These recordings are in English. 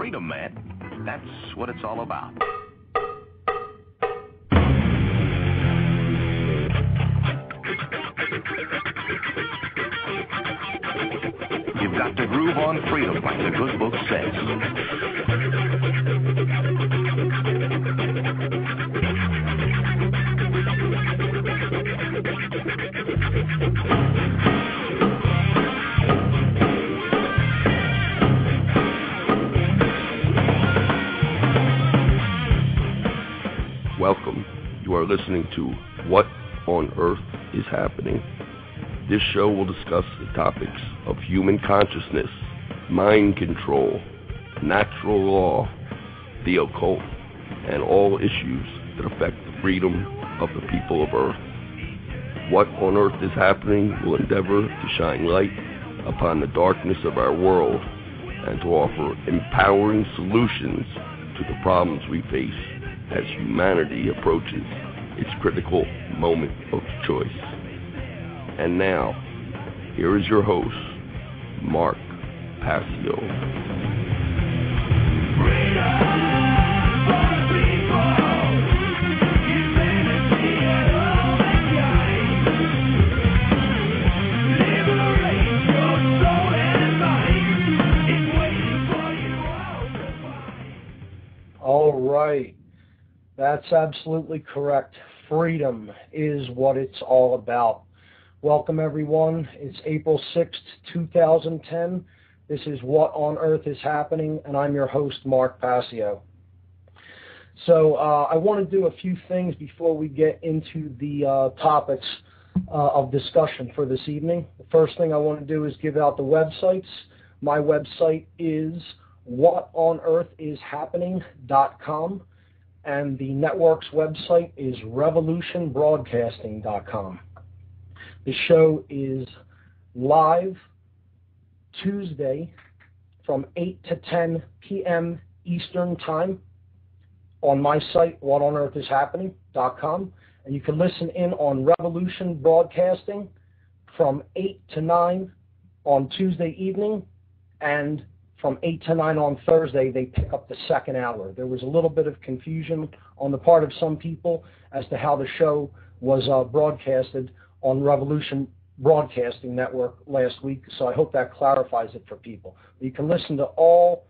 freedom, man. That's what it's all about. You've got to groove on freedom, like the good book says. Welcome. You are listening to What on Earth is Happening. This show will discuss the topics of human consciousness, mind control, natural law, the occult, and all issues that affect the freedom of the people of Earth. What on Earth is Happening will endeavor to shine light upon the darkness of our world and to offer empowering solutions to the problems we face as humanity approaches its critical moment of choice. And now, here is your host, Mark Passio. All right. That's absolutely correct. Freedom is what it's all about. Welcome, everyone. It's April 6th, 2010. This is What on Earth is Happening, and I'm your host, Mark Passio. So I want to do a few things before we get into the topics of discussion for this evening. The first thing I want to do is give out the websites. My website is whatonearthishappening.com. And the network's website is revolutionbroadcasting.com. The show is live Tuesday from 8 to 10 p.m. Eastern Time on my site, whatonearthishappening.com. And you can listen in on Revolution Broadcasting from 8 to 9 on Tuesday evening, and from 8 to 9 on Thursday, they pick up the second hour. There was a little bit of confusion on the part of some people as to how the show was broadcasted on Revolution Broadcasting Network last week, so I hope that clarifies it for people. You can listen to all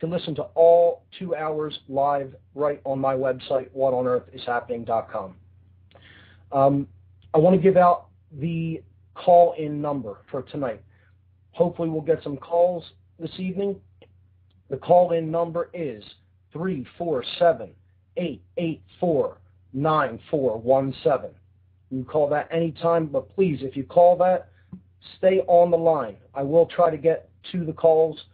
2 hours live right on my website, whatonearthishappening.com. I want to give out the call-in number for tonight. Hopefully we'll get some calls this evening. The call-in number is 347-884-9417. You can call that anytime, but please, if you call that, stay on the line. I will try to get to the calls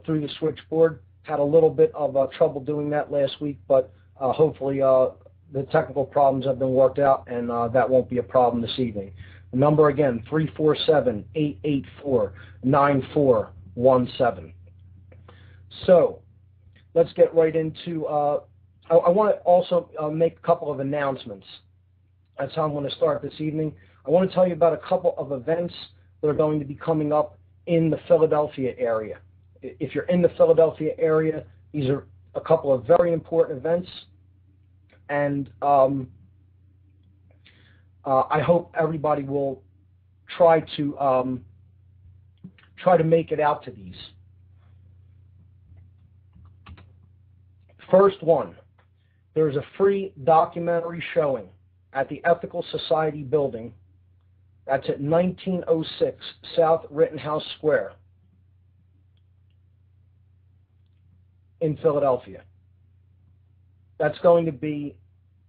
through the switchboard. Had a little bit of trouble doing that last week, but hopefully the technical problems have been worked out, and that won't be a problem this evening. The number again, 347-884-9417. So let's get right into, I want to also make a couple of announcements. That's how I'm going to start this evening. I want to tell you about a couple of events that are going to be coming up in the Philadelphia area. If you're in the Philadelphia area, these are a couple of very important events, and I hope everybody will try to make it out to these. First one, there's a free documentary showing at the Ethical Society building. That's at 1906 South Rittenhouse Square in Philadelphia. That's going to be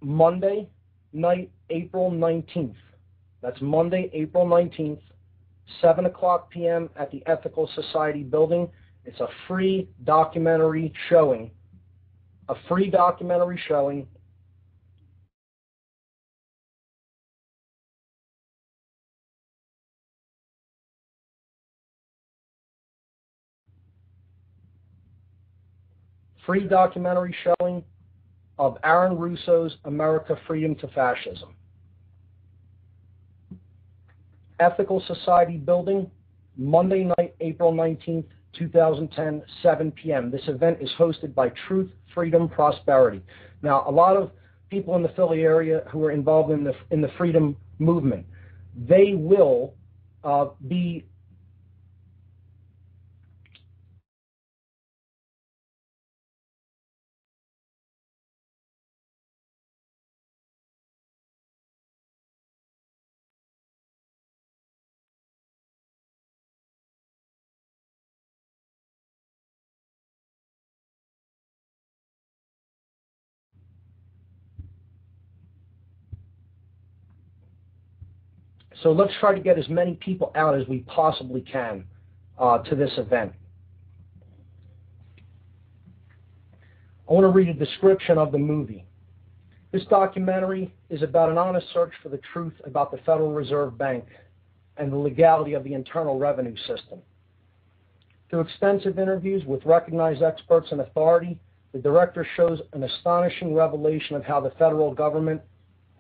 Monday night, April 19th. That's Monday, April 19th, 7 o'clock p.m. at the Ethical Society building. It's a free documentary showing. A free documentary showing. Free documentary showing of Aaron Russo's America, Freedom to Fascism. Ethical Society building, Monday night, April 19th, 2010, 7 p.m. This event is hosted by Truth, Freedom, Prosperity. Now, a lot of people in the Philly area who are involved in the freedom movement, they will be so let's try to get as many people out as we possibly can to this event. I want to read a description of the movie. This documentary is about an honest search for the truth about the Federal Reserve Bank and the legality of the Internal Revenue System. Through extensive interviews with recognized experts and authority, the director shows an astonishing revelation of how the federal government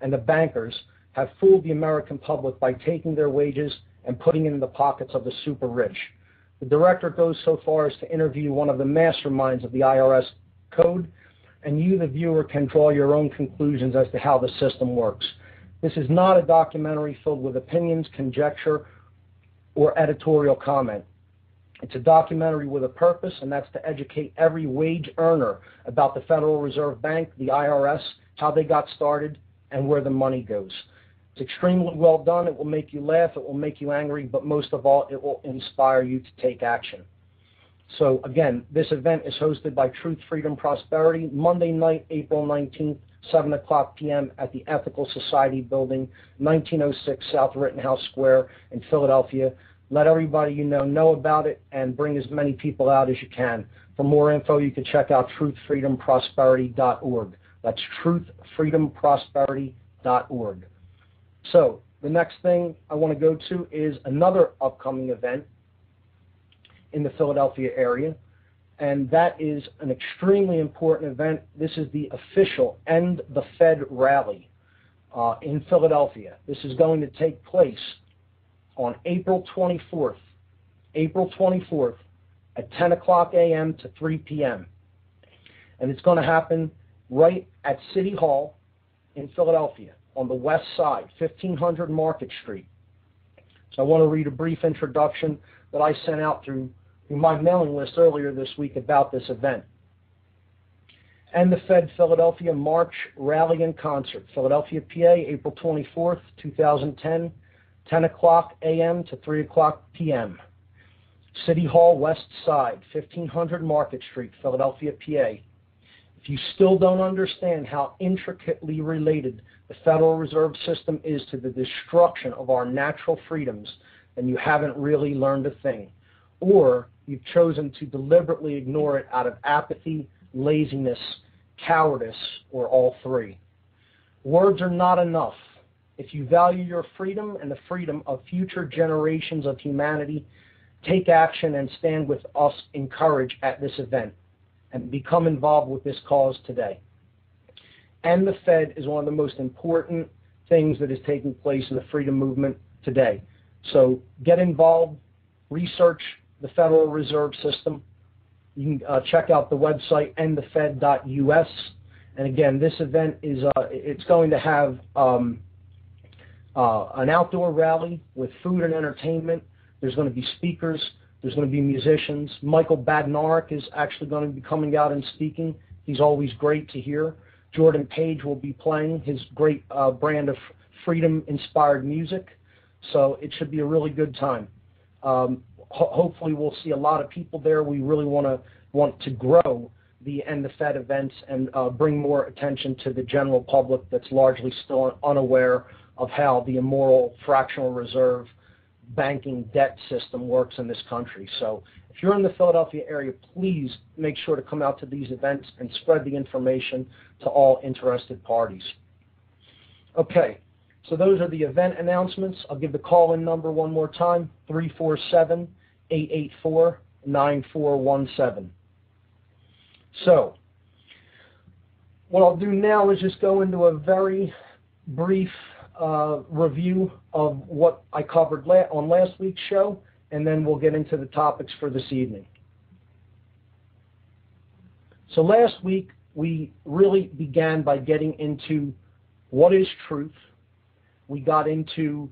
and the bankers have fooled the American public by taking their wages and putting it in the pockets of the super rich. The director goes so far as to interview one of the masterminds of the IRS code, and you, the viewer, can draw your own conclusions as to how the system works. This is not a documentary filled with opinions, conjecture, or editorial comment. It's a documentary with a purpose, and that's to educate every wage earner about the Federal Reserve Bank, the IRS, how they got started, and where the money goes. It's extremely well done. It will make you laugh. It will make you angry. But most of all, it will inspire you to take action. So, again, this event is hosted by Truth, Freedom, Prosperity, Monday night, April 19th, 7 o'clock p.m. at the Ethical Society Building, 1906 South Rittenhouse Square in Philadelphia. Let everybody you know about it, and bring as many people out as you can. For more info, you can check out truthfreedomprosperity.org. That's truthfreedomprosperity.org. So the next thing I want to go to is another upcoming event in the Philadelphia area, and that is an extremely important event. This is the official End the Fed rally in Philadelphia. This is going to take place on April 24th at 10 o'clock a.m. to 3 p.m. And it's going to happen right at City Hall in Philadelphia on the west side, 1500 Market Street. So I want to read a brief introduction that I sent out through my mailing list earlier this week about this event. And the Fed Philadelphia March Rally and Concert, Philadelphia, PA, April 24th, 2010, 10 o'clock a.m. to 3 o'clock p.m. City Hall, West Side, 1500 Market Street, Philadelphia, PA. If you still don't understand how intricately related the Federal Reserve System is to the destruction of our natural freedoms, then you haven't really learned a thing. Or you've chosen to deliberately ignore it out of apathy, laziness, cowardice, or all three. Words are not enough. If you value your freedom and the freedom of future generations of humanity, take action and stand with us in courage at this event and become involved with this cause today. And the Fed is one of the most important things that is taking place in the freedom movement today. So get involved, research the Federal Reserve System. You can check out the website endthefed.us. And again, this event is it's going to have an outdoor rally with food and entertainment. There's going to be speakers. There's going to be musicians. Michael Badnarik is actually going to be coming out and speaking. He's always great to hear. Jordan Page will be playing his great brand of freedom-inspired music. So it should be a really good time. Hopefully we'll see a lot of people there. We really want to grow the End the Fed events and bring more attention to the general public that's largely still unaware of how the immoral fractional reserve banking debt system works in this country. So if you're in the Philadelphia area, please make sure to come out to these events and spread the information to all interested parties. Okay, so those are the event announcements. I'll give the call-in number one more time, 347-884-9417. So what I'll do now is just go into a very brief review of what I covered on last week's show, and then we'll get into the topics for this evening. So last week, we really began by getting into what is truth. We got into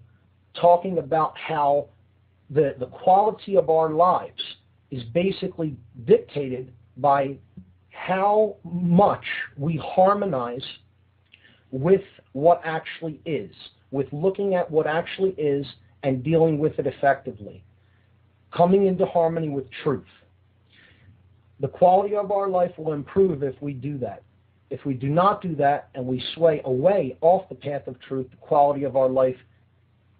talking about how the quality of our lives is basically dictated by how much we harmonize with what actually is, with looking at what actually is and dealing with it effectively, coming into harmony with truth. The quality of our life will improve if we do that. If we do not do that and we sway away off the path of truth, the quality of our life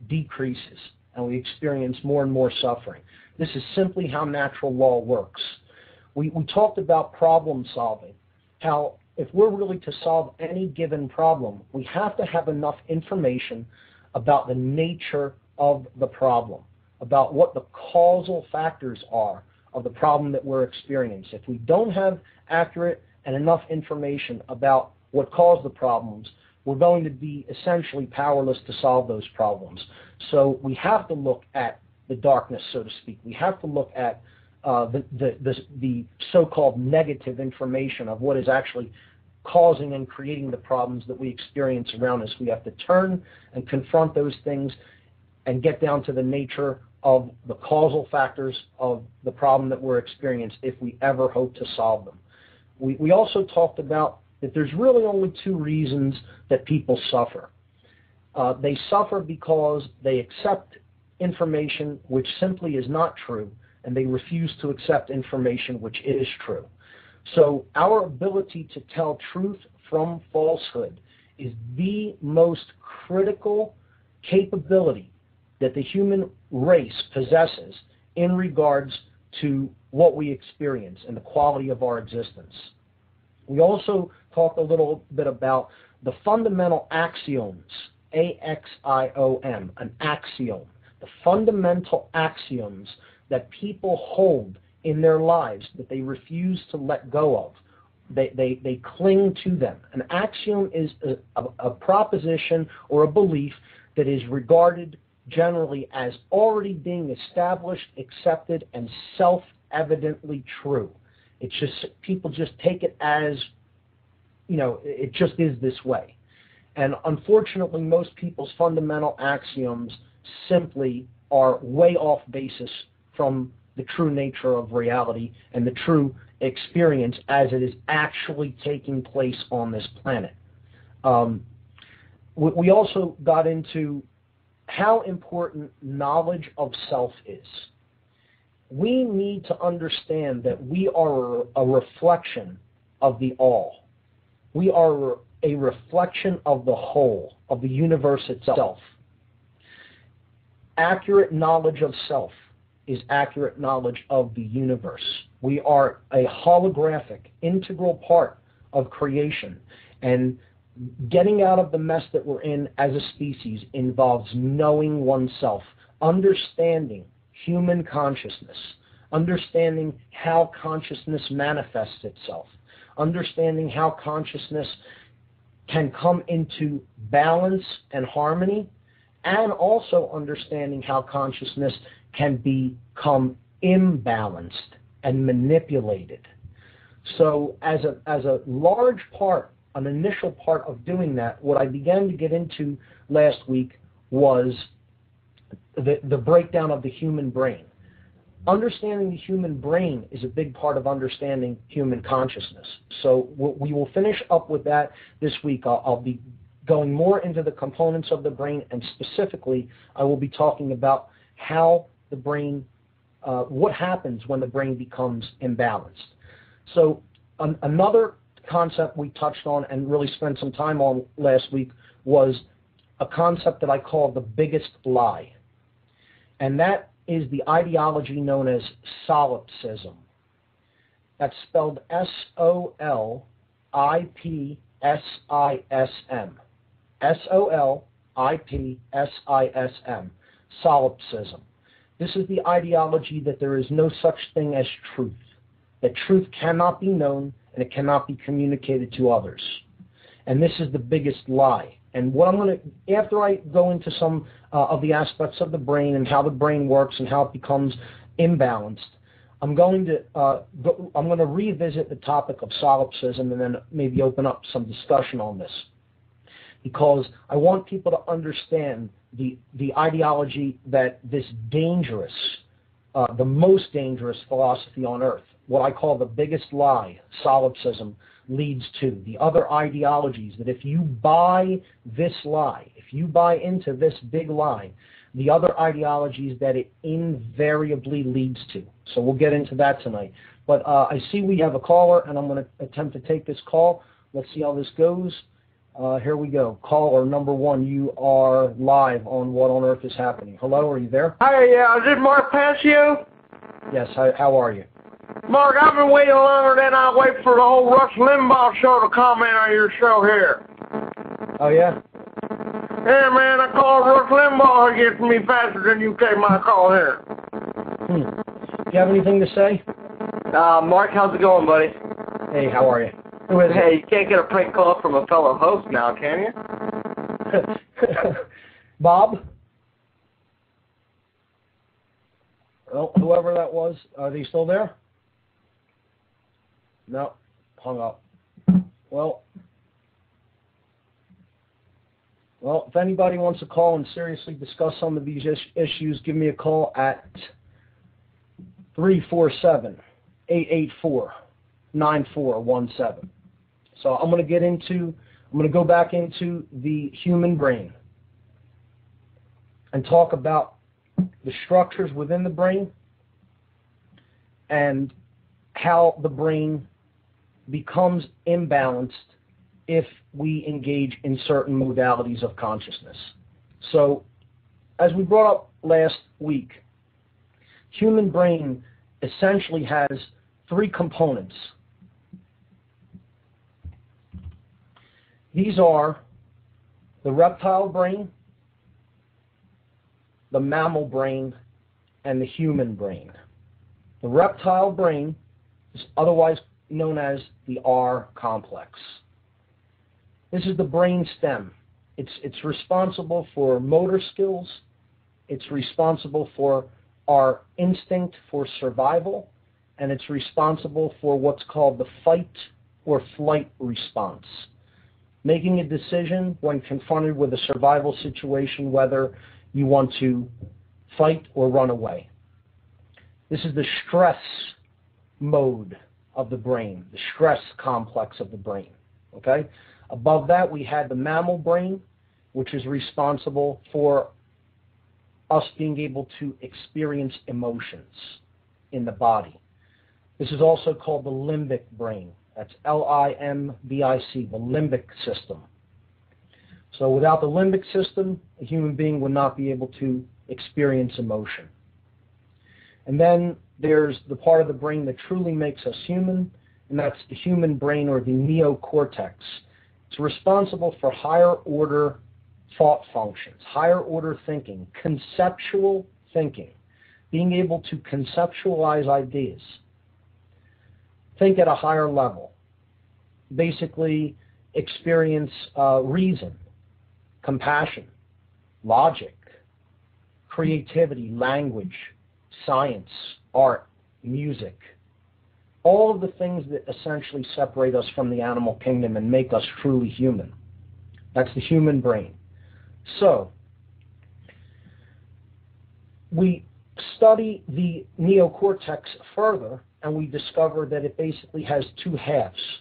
decreases and we experience more and more suffering. This is simply how natural law works. We talked about problem solving, how if we're really to solve any given problem, we have to have enough information about the nature of the problem, about what the causal factors are of the problem that we're experiencing. If we don't have accurate and enough information about what caused the problems, we're going to be essentially powerless to solve those problems. So we have to look at the darkness, so to speak. We have to look at the so-called negative information of what is actually causing and creating the problems that we experience around us. We have to turn and confront those things and get down to the nature of the causal factors of the problem that we're experiencing if we ever hope to solve them. We also talked about that there's really only two reasons that people suffer. They suffer because they accept information which simply is not true, and they refuse to accept information which is true. So our ability to tell truth from falsehood is the most critical capability that the human race possesses in regards to what we experience and the quality of our existence. We also talked a little bit about the fundamental axioms, A-X-I-O-M, an axiom, the fundamental axioms that people hold in their lives that they refuse to let go of. They cling to them. An axiom is a proposition or a belief that is regarded generally as already being established, accepted, and self-evidently true. It's just, people just take it as, it just is this way. And unfortunately, most people's fundamental axioms simply are way off basis from the true nature of reality and the true experience as it is actually taking place on this planet. We also got into how important knowledge of self is. We need to understand that we are a reflection of the all. We are a reflection of the whole, of the universe itself. Accurate knowledge of self is accurate knowledge of the universe. We are a holographic, integral part of creation, and getting out of the mess that we're in as a species involves knowing oneself, understanding human consciousness, understanding how consciousness manifests itself, understanding how consciousness can come into balance and harmony, and also understanding how consciousness can become imbalanced and manipulated. So as a large part, an initial part of doing that, what I began to get into last week was the breakdown of the human brain. Understanding the human brain is a big part of understanding human consciousness. So we will finish up with that this week. I'll be going more into the components of the brain, and specifically I will be talking about how the brain, what happens when the brain becomes imbalanced. So another concept we touched on and really spent some time on last week was a concept that I call the biggest lie. And that is the ideology known as Solipsism. That's spelled S-O-L-I-P-S-I-S-M. S-O-L-I-P-S-I-S-M. Solipsism. This is the ideology that there is no such thing as truth, that truth cannot be known and it cannot be communicated to others. And this is the biggest lie. And what I'm going to, after I go into some of the aspects of the brain and how the brain works and how it becomes imbalanced, I'm going to revisit the topic of solipsism and then maybe open up some discussion on this, because I want people to understand the ideology that this dangerous, the most dangerous philosophy on earth, what I call the biggest lie, solipsism, leads to. The other ideologies, that if you buy this lie, if you buy into this big lie, the other ideologies that it invariably leads to. So we'll get into that tonight. But I see we have a caller, and I'm going to attempt to take this call. Let's see how this goes. Here we go. Caller number 1, you are live on What on Earth is Happening. Hello, are you there? Hi, is this Mark Passio? Yes, how are you? Mark, I've been waiting longer than I wait for the whole Rush Limbaugh show to comment on your show here. Oh, yeah? Yeah, man, I called Rush Limbaugh again for me faster than you take my call here. Do you have anything to say? Mark, how's it going, buddy? Hey, how are you? Hey, you can't get a prank call from a fellow host now, can you? Bob? Well, whoever that was, are they still there? No, hung up. Well, if anybody wants to call and seriously discuss some of these issues, give me a call at 347-884-9417. So I'm going to go back into the human brain and talk about the structures within the brain and how the brain becomes imbalanced if we engage in certain modalities of consciousness. So, as we brought up last week, human brain essentially has 3 components. These are the reptile brain, the mammal brain, and the human brain. The reptile brain is otherwise known as the R complex. This is the brain stem. It's responsible for motor skills. It's responsible for our instinct for survival, and it's responsible for what's called the fight or flight response. Making a decision when confronted with a survival situation, whether you want to fight or run away. This is the stress mode of the brain, the stress complex of the brain. Okay? Above that, we had the mammal brain, which is responsible for us being able to experience emotions in the body. This is also called the limbic brain. That's L-I-M-B-I-C, the limbic system. So without the limbic system, a human being would not be able to experience emotion. And then there's the part of the brain that truly makes us human, and that's the human brain, or the neocortex. It's responsible for higher order thought functions, higher order thinking, conceptual thinking, being able to conceptualize ideas, think at a higher level, basically experience reason, compassion, logic, creativity, language, science, art, music, all of the things that essentially separate us from the animal kingdom and make us truly human. That's the human brain. So, we study the neocortex further, and we discover that it basically has 2 halves,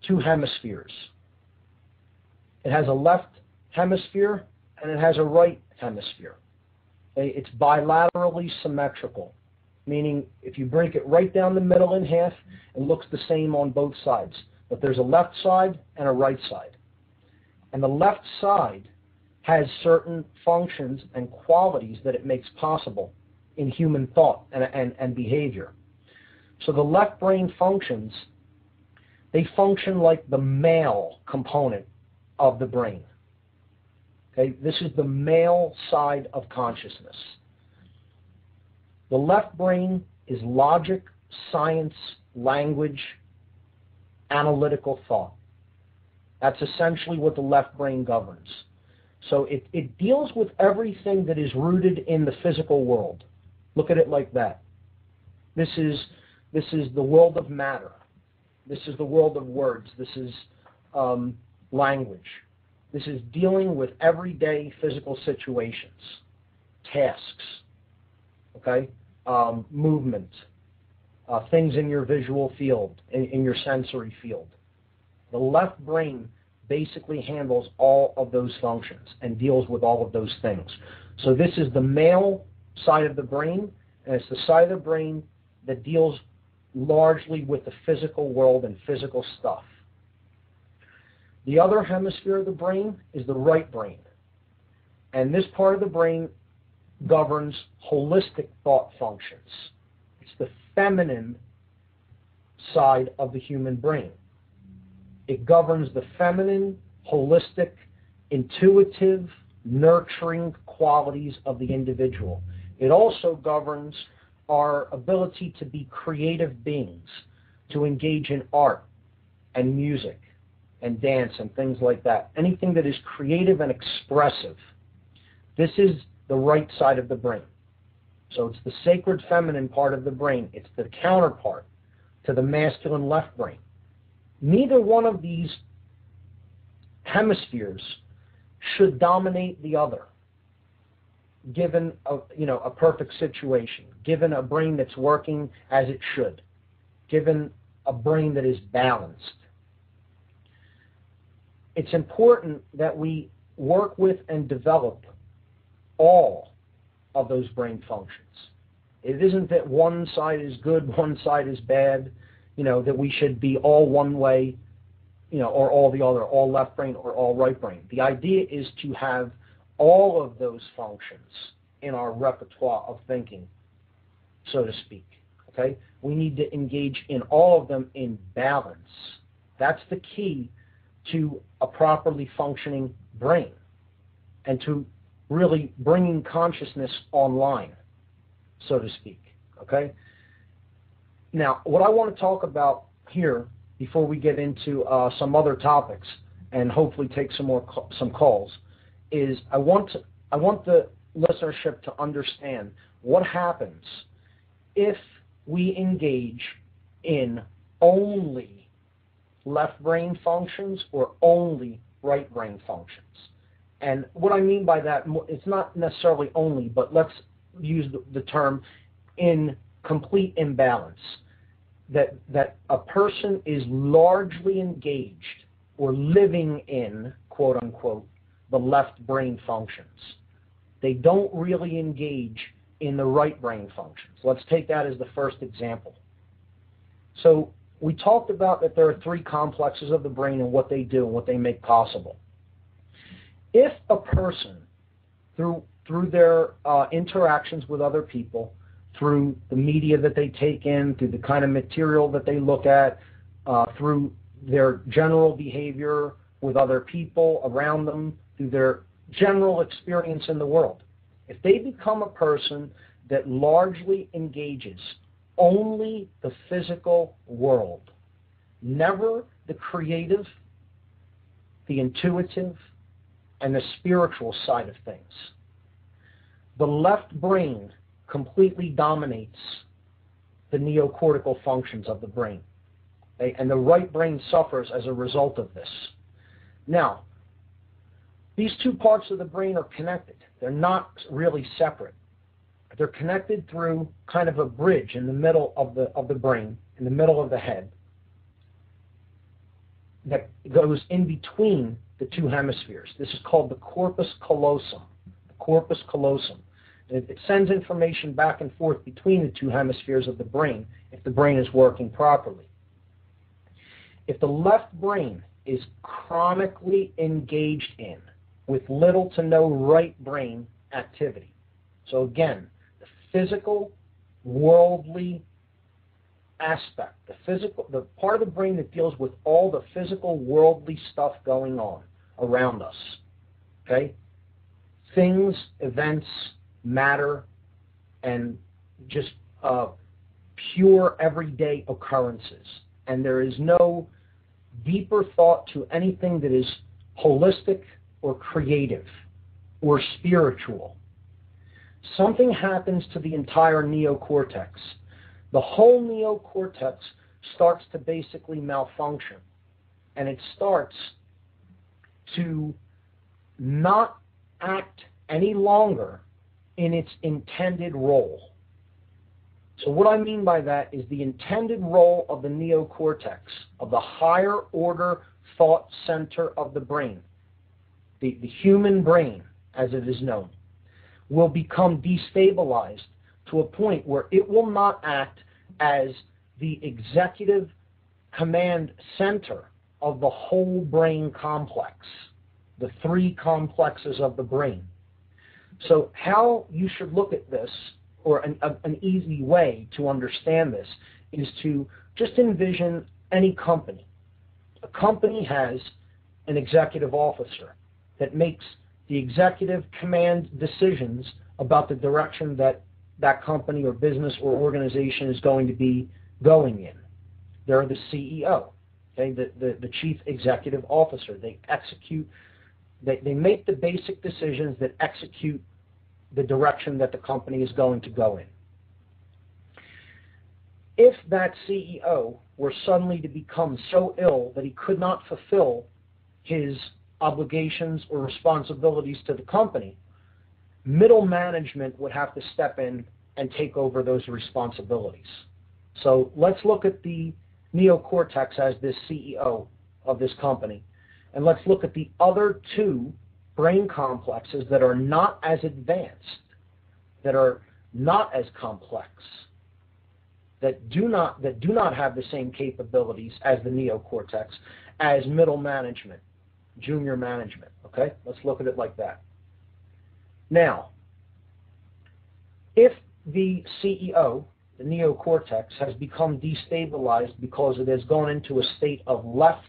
2 hemispheres. It has a left hemisphere and it has a right hemisphere. It's bilaterally symmetrical, meaning if you break it right down the middle in half, it looks the same on both sides. But there's a left side and a right side. And the left side has certain functions and qualities that it makes possible in human thought and behavior. So the left brain functions, they function like the male component of the brain. Okay, this is the male side of consciousness. The left brain is logic, science, language, analytical thought. That's essentially what the left brain governs. So it deals with everything that is rooted in the physical world. Look at it like that. This is the world of matter. This is the world of words. This is language. This is dealing with everyday physical situations, tasks, okay, movement, things in your visual field, in your sensory field. The left brain basically handles all of those functions and deals with all of those things. So this is the male side of the brain, and it's the side of the brain that deals largely with the physical world and physical stuff. The other hemisphere of the brain is the right brain. And this part of the brain governs holistic thought functions. It's the feminine side of the human brain. It governs the feminine, holistic, intuitive, nurturing qualities of the individual. It also governs our ability to be creative beings, to engage in art and music and dance and things like that. Anything that is creative and expressive. This is the right side of the brain. So it's the sacred feminine part of the brain. It's the counterpart to the masculine left brain. Neither one of these hemispheres should dominate the other, given a perfect situation, given a brain that's working as it should, given a brain that is balanced. It's important that we work with and develop all of those brain functions. It isn't that one side is good, one side is bad, that we should be all one way, or all the other, all left brain or all right brain. The idea is to have all of those functions in our repertoire of thinking, so to speak. Okay? We need to engage in all of them in balance. That's the key to a properly functioning brain and to really bringing consciousness online, so to speak. Okay? Now, what I want to talk about here before we get into some other topics and hopefully take some calls is I want the listenership to understand what happens if we engage in only left brain functions or only right brain functions. And what I mean by that, it's not necessarily only, but let's use the term in complete imbalance. That a person is largely engaged or living in, quote unquote, the left brain functions. They don't really engage in the right brain functions. Let's take that as the first example. So we talked about that there are three complexes of the brain and what they do and what they make possible. If a person, through their interactions with other people, through the media that they take in, through the kind of material that they look at, through their general behavior with other people around them, through their general experience in the world, if they become a person that largely engages only the physical world, never the creative, the intuitive, and the spiritual side of things, the left brain completely dominates the neocortical functions of the brain. Okay? And the right brain suffers as a result of this. Now, these two parts of the brain are connected. They're not really separate. They're connected through kind of a bridge in the middle of the brain, in the middle of the head, that goes in between the two hemispheres. This is called the corpus callosum. The corpus callosum. It sends information back and forth between the two hemispheres of the brain if the brain is working properly. If the left brain is chronically engaged in with little to no right brain activity, so again, the physical, worldly aspect, the part of the brain that deals with all the physical, worldly stuff going on around us, okay? Things, events, matter, and just pure everyday occurrences. And there is no deeper thought to anything that is holistic or creative or spiritual. Something happens to the entire neocortex. the whole neocortex starts to basically malfunction, and it starts to not act any longer in its intended role. So what I mean by that is the intended role of the neocortex, of the higher order thought center of the brain, the human brain as it is known, will become destabilized to a point where it will not act as the executive command center of the whole brain complex, the three complexes of the brain. So how you should look at this, or an easy way to understand this, is to just envision any company. A company has an executive officer that makes the executive command decisions about the direction that that company or business or organization is going to be going in. They're the CEO, okay, the chief executive officer. They execute, they make the basic decisions that execute the direction that the company is going to go in. If that CEO were suddenly to become so ill that he could not fulfill his obligations or responsibilities to the company, middle management would have to step in and take over those responsibilities. So let's look at the neocortex as this CEO of this company, and let's look at the other two brain complexes that are not as advanced, that are not as complex, that do not have the same capabilities as the neocortex, as middle management, junior management. Okay, let's look at it like that. Now, if the CEO, the neocortex, has become destabilized because it has gone into a state of left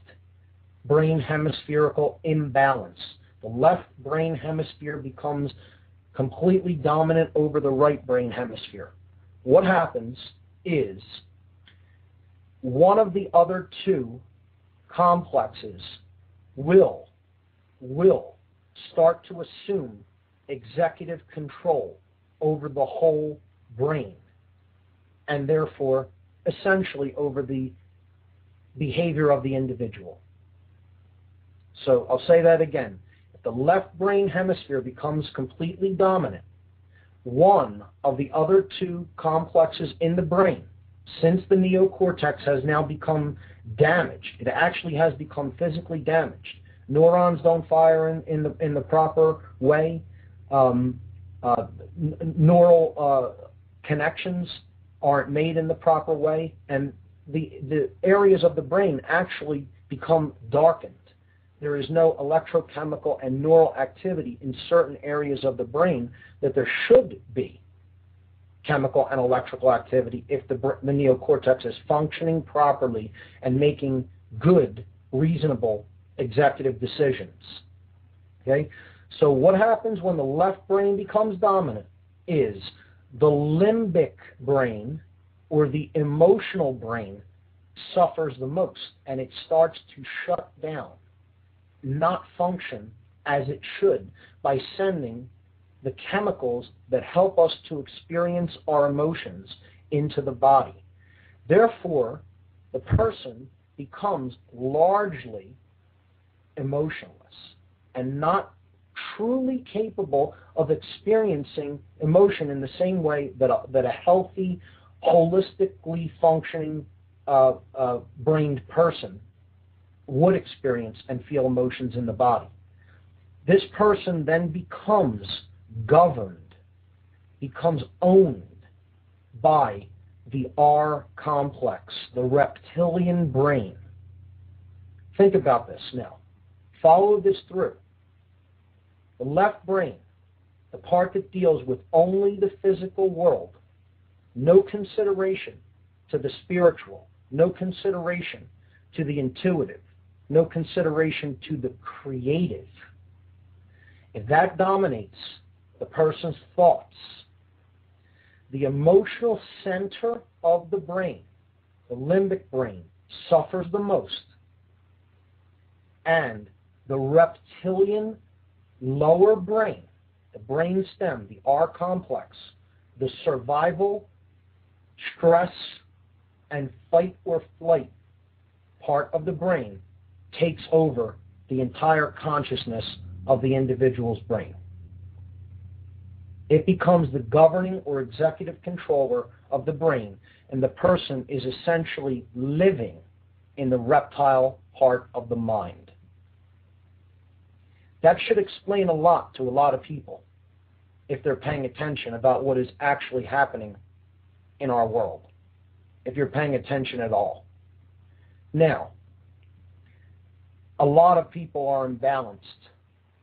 brain hemispherical imbalance, the left brain hemisphere becomes completely dominant over the right brain hemisphere, what happens is one of the other two complexes will start to assume executive control over the whole brain, and therefore essentially over the behavior of the individual. So I'll say that again. If the left brain hemisphere becomes completely dominant, one of the other two complexes in the brain, since the neocortex has now become damaged, it actually has become physically damaged. Neurons don't fire in the proper way. Neural connections aren't made in the proper way, and the areas of the brain actually become darkened. There is no electrochemical and neural activity in certain areas of the brain that there should be chemical and electrical activity if the neocortex is functioning properly and making good, reasonable executive decisions. Okay? So what happens when the left brain becomes dominant is the limbic brain, or the emotional brain, suffers the most, and it starts to shut down, not function as it should, by sending the chemicals that help us to experience our emotions into the body. Therefore, the person becomes largely emotionless and not truly capable of experiencing emotion in the same way that a healthy, holistically functioning brained person would experience and feel emotions in the body. This person then becomes governed, becomes owned by the R complex, the reptilian brain. Think about this now. Follow this through. The left brain, the part that deals with only the physical world, no consideration to the spiritual, no consideration to the intuitive, no consideration to the creative. If that dominates the person's thoughts, the emotional center of the brain, the limbic brain, suffers the most, and the reptilian lower brain, the brain stem, the R complex, the survival stress and fight or flight part of the brain takes over the entire consciousness of the individual's brain. It becomes the governing or executive controller of the brain, and the person is essentially living in the reptile part of the mind. That should explain a lot to a lot of people if they're paying attention about what is actually happening in our world, if you're paying attention at all. Now, a lot of people are imbalanced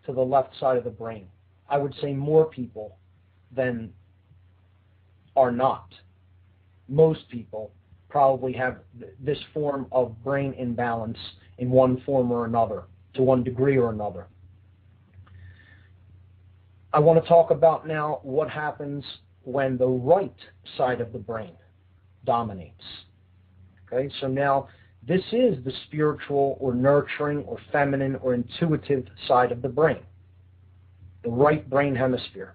to the left side of the brain. I would say more people than are not. Most people probably have this form of brain imbalance in one form or another, to one degree or another. I want to talk about now what happens when the right side of the brain dominates. Okay, so now this is the spiritual or nurturing or feminine or intuitive side of the brain, the right brain hemisphere.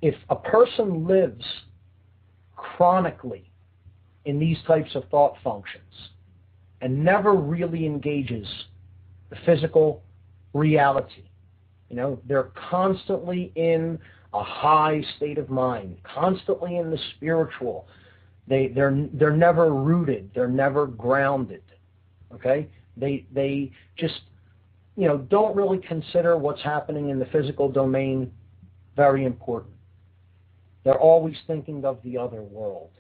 If a person lives chronically in these types of thought functions and never really engages the physical reality, they're constantly in a high state of mind, constantly in the spiritual. They're never rooted. They're never grounded. Okay? They just don't really consider what's happening in the physical domain very important. They're always thinking of the other world.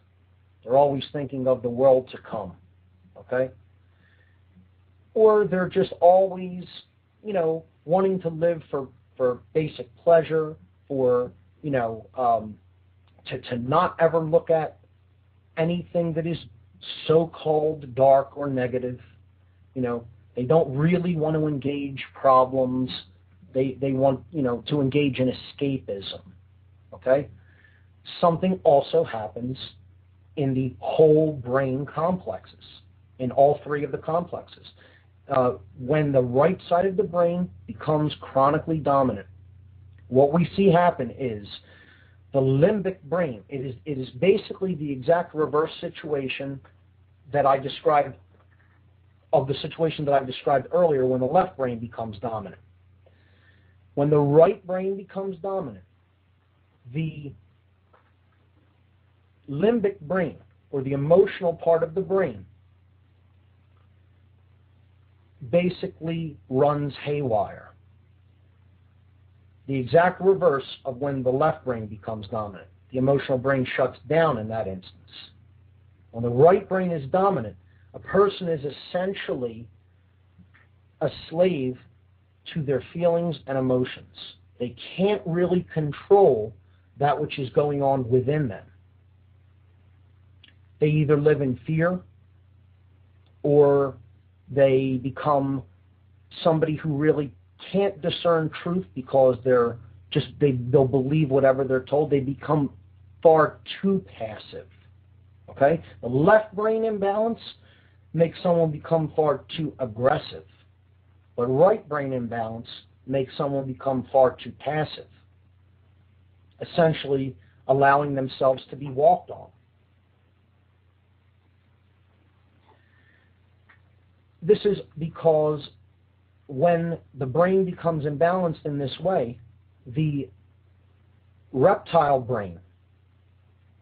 They're always thinking of the world to come. Okay? Or they're just always, wanting to live for basic pleasure, for, to not ever look at anything that is so-called dark or negative. They don't really want to engage problems. They want, to engage in escapism. Okay? Something also happens in the whole brain complexes, in all three of the complexes. When the right side of the brain becomes chronically dominant, what we see happen is the limbic brain. It is basically the exact reverse situation that I described, of the situation that I described earlier when the left brain becomes dominant. When the right brain becomes dominant, the limbic brain, or the emotional part of the brain, basically runs haywire. The exact reverse of when the left brain becomes dominant. The emotional brain shuts down in that instance. When the right brain is dominant, a person is essentially a slave to their feelings and emotions. They can't really control that which is going on within them. They either live in fear, or they become somebody who really can't discern truth because they'll believe whatever they're told. They become far too passive. Okay? The left brain imbalance makes someone become far too aggressive. But right brain imbalance makes someone become far too passive, essentially allowing themselves to be walked on. This is because when the brain becomes imbalanced in this way, the reptile brain,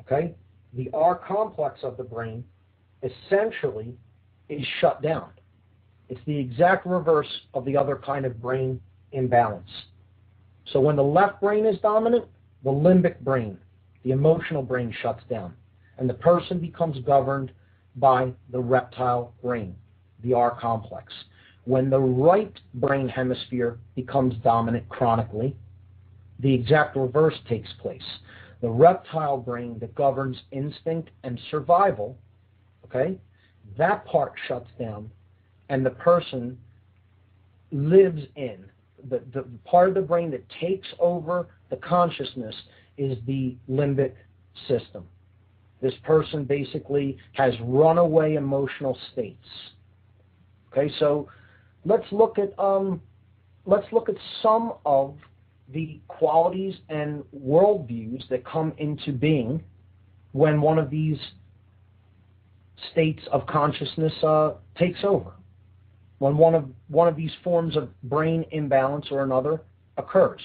okay, the R complex of the brain, essentially is shut down. It's the exact reverse of the other kind of brain imbalance. So when the left brain is dominant, the limbic brain, the emotional brain, shuts down, and the person becomes governed by the reptile brain, the R complex. When the right brain hemisphere becomes dominant chronically, the exact reverse takes place. The reptile brain that governs instinct and survival, okay, that part shuts down, and the person lives in. The part of the brain that takes over the consciousness is the limbic system. This person basically has runaway emotional states. Okay, so let's look at some of the qualities and worldviews that come into being when one of these states of consciousness takes over, when one of these forms of brain imbalance or another occurs.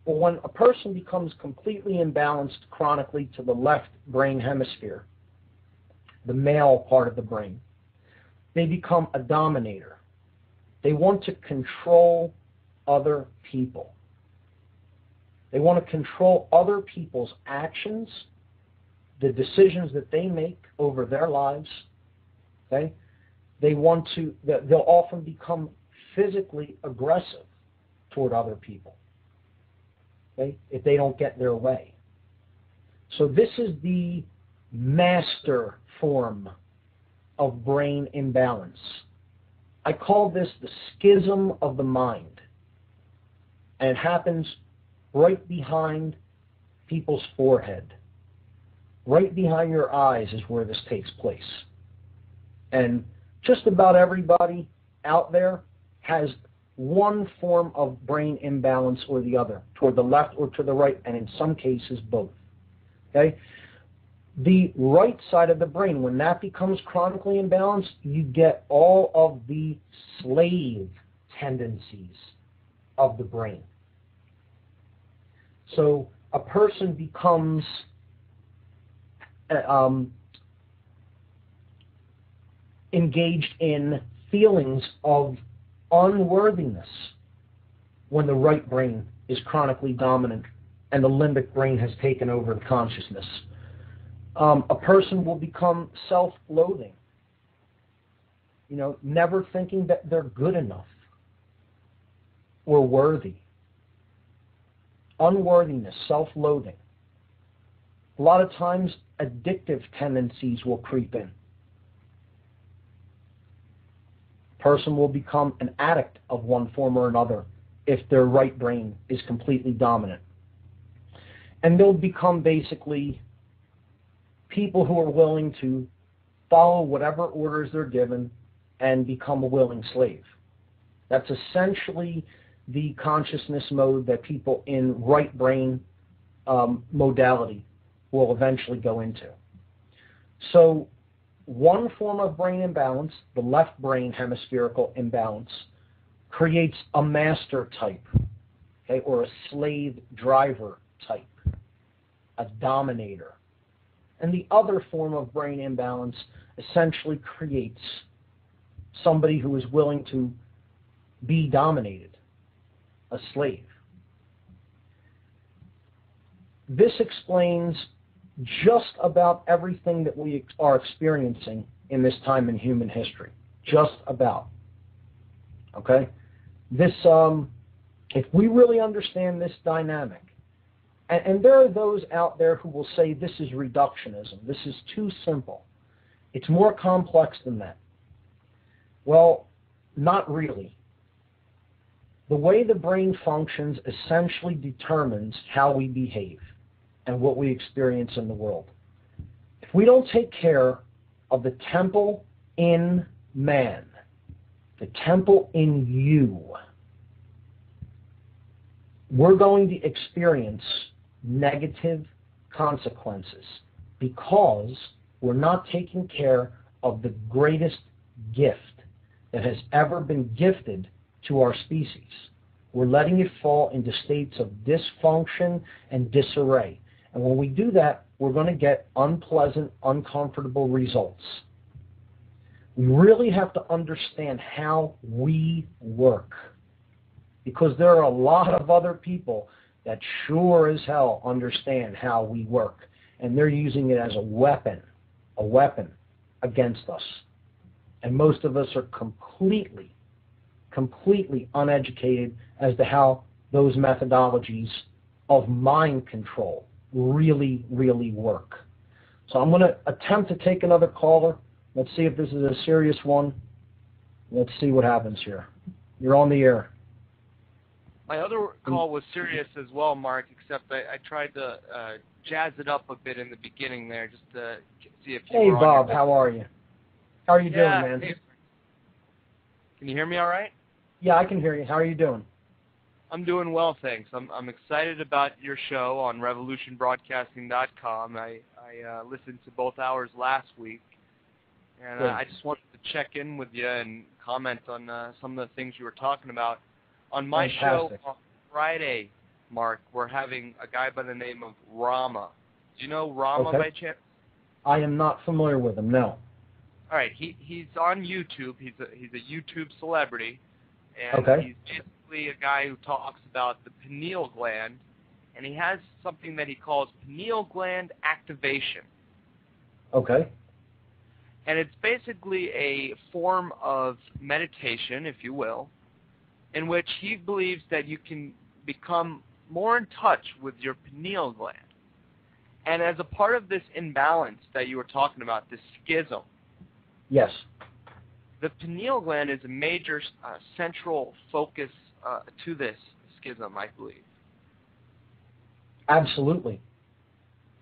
Well, when a person becomes completely imbalanced chronically to the left brain hemisphere, the male part of the brain, they become a dominator. They want to control other people. They want to control other people's actions, the decisions that they make over their lives. Okay? They'll often become physically aggressive toward other people, okay, if they don't get their way. So this is the master form of brain imbalance. I call this the schism of the mind. And it happens right behind people's forehead. Right behind your eyes is where this takes place. And just about everybody out there has one form of brain imbalance or the other, toward the left or to the right, and in some cases both. Okay? The right side of the brain, when that becomes chronically imbalanced, you get all of the slave tendencies of the brain. So a person becomes engaged in feelings of unworthiness when the right brain is chronically dominant and the limbic brain has taken over the consciousness. A person will become self-loathing, never thinking that they're good enough or worthy. Unworthiness, self-loathing. A lot of times, addictive tendencies will creep in. A person will become an addict of one form or another if their right brain is completely dominant. And they'll become basically people who are willing to follow whatever orders they're given and become a willing slave. That's essentially the consciousness mode that people in right brain modality will eventually go into. So one form of brain imbalance, the left brain hemispherical imbalance, creates a master type, okay, or a slave driver type, a dominator. And the other form of brain imbalance essentially creates somebody who is willing to be dominated, a slave. This explains just about everything that we are experiencing in this time in human history. Just about. Okay? This, if we really understand this dynamic, and there are those out there who will say this is reductionism, this is too simple. It's more complex than that. Well, not really. The way the brain functions essentially determines how we behave and what we experience in the world. If we don't take care of the temple in man, the temple in you, we're going to experience negative consequences because we're not taking care of the greatest gift that has ever been gifted to our species. We're letting it fall into states of dysfunction and disarray. And when we do that, we're going to get unpleasant, uncomfortable results. We really have to understand how we work, because there are a lot of other people that sure as hell understand how we work, and they're using it as a weapon against us. And most of us are completely uneducated as to how those methodologies of mind control really, really work. So I'm going to attempt to take another caller. Let's see if this is a serious one. Let's see what happens here. You're on the air. My other call was serious as well, Mark, except I tried to jazz it up a bit in the beginning there just to see if you Hey, were Bob, how are you? How are you doing, man? Hey. Can you hear me all right? Yeah, I can hear you. How are you doing? I'm doing well, thanks. I'm excited about your show on revolutionbroadcasting.com. I listened to both hours last week, and I just wanted to check in with you and comment on some of the things you were talking about. On my show on Friday, Mark, we're having a guy by the name of Rama. Do you know Rama by chance? I am not familiar with him, no. All right, he's on YouTube. He's a YouTube celebrity, and he's basically a guy who talks about the pineal gland, and he has something that he calls pineal gland activation. Okay. And it's basically a form of meditation, if you will, in which he believes that you can become more in touch with your pineal gland. And as a part of this imbalance that you were talking about, this schism, yes, the pineal gland is a major central focus to this schism, I believe. Absolutely.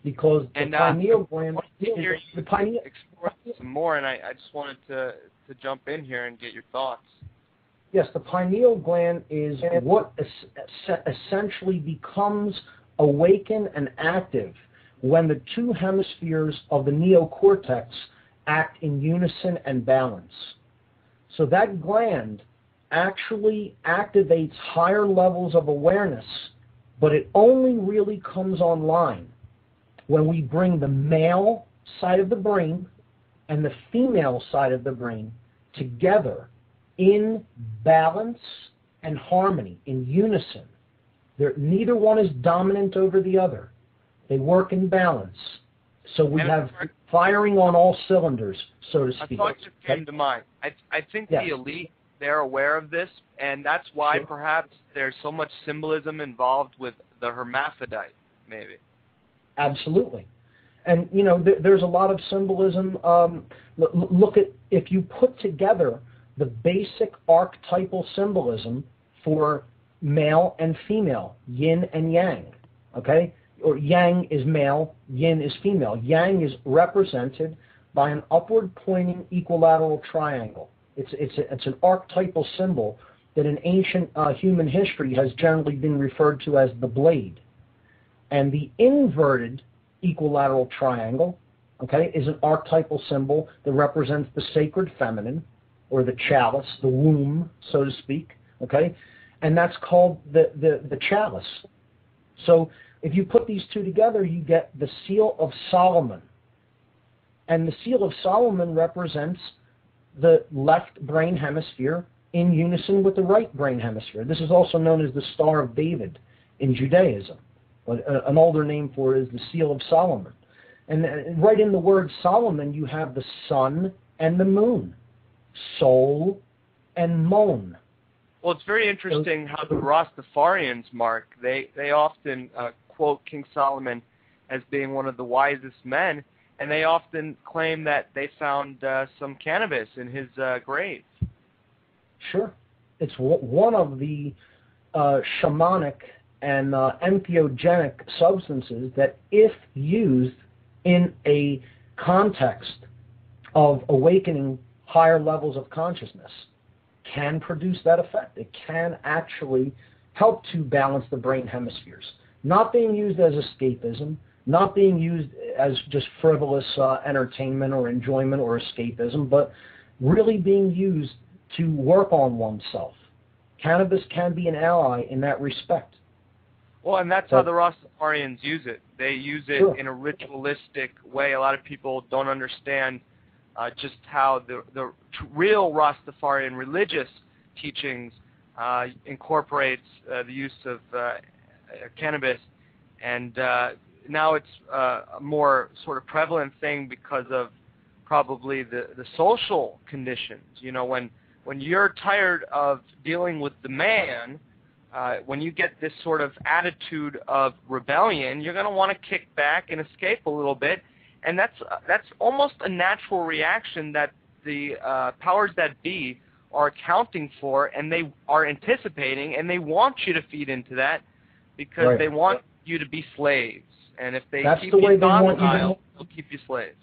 Because the pineal gland... the pineal explore some more, and I just wanted to jump in here and get your thoughts. Yes, the pineal gland is what essentially becomes awakened and active when the two hemispheres of the neocortex act in unison and balance. So that gland actually activates higher levels of awareness, but it only really comes online when we bring the male side of the brain and the female side of the brain together in balance and harmony, in unison. Neither one is dominant over the other. They work in balance. So we have firing on all cylinders, so to speak. A thought just came to mind. I think the elite, they're aware of this, and that's why perhaps there's so much symbolism involved with the hermaphrodite, maybe. Absolutely. And, you know, there's a lot of symbolism. Look at, if you put together the basic archetypal symbolism for male and female, yin and yang, okay? Or yang is male, yin is female. Yang is represented by an upward pointing equilateral triangle. It's an archetypal symbol that in ancient human history has generally been referred to as the blade. And the inverted equilateral triangle, okay, is an archetypal symbol that represents the sacred feminine, or the chalice, the womb, so to speak, okay? And that's called the chalice. So if you put these two together, you get the Seal of Solomon. And the Seal of Solomon represents the left brain hemisphere in unison with the right brain hemisphere. This is also known as the Star of David in Judaism. An older name for it is the Seal of Solomon. And right in the word Solomon, you have the sun and the moon, soul and moan. Well, it's very interesting how the Rastafarians, Mark, they often quote King Solomon as being one of the wisest men, and they often claim that they found some cannabis in his grave. Sure. It's one of the shamanic and entheogenic substances that, if used in a context of awakening higher levels of consciousness, can produce that effect. It can actually help to balance the brain hemispheres. Not being used as escapism, not being used as just frivolous entertainment or enjoyment or escapism, but really being used to work on oneself. Cannabis can be an ally in that respect. Well, and that's how the Rastafarians use it. They use it in a ritualistic way. A lot of people don't understand just how the real Rastafarian religious teachings incorporates the use of cannabis, and now it's a more sort of prevalent thing because of probably the social conditions. You know, when you're tired of dealing with the man, when you get this sort of attitude of rebellion, you're going to want to kick back and escape a little bit. And that's almost a natural reaction that the powers that be are accounting for, and they are anticipating, and they want you to feed into that because they want you to be slaves. And if they keep you docile, they'll keep you slaves.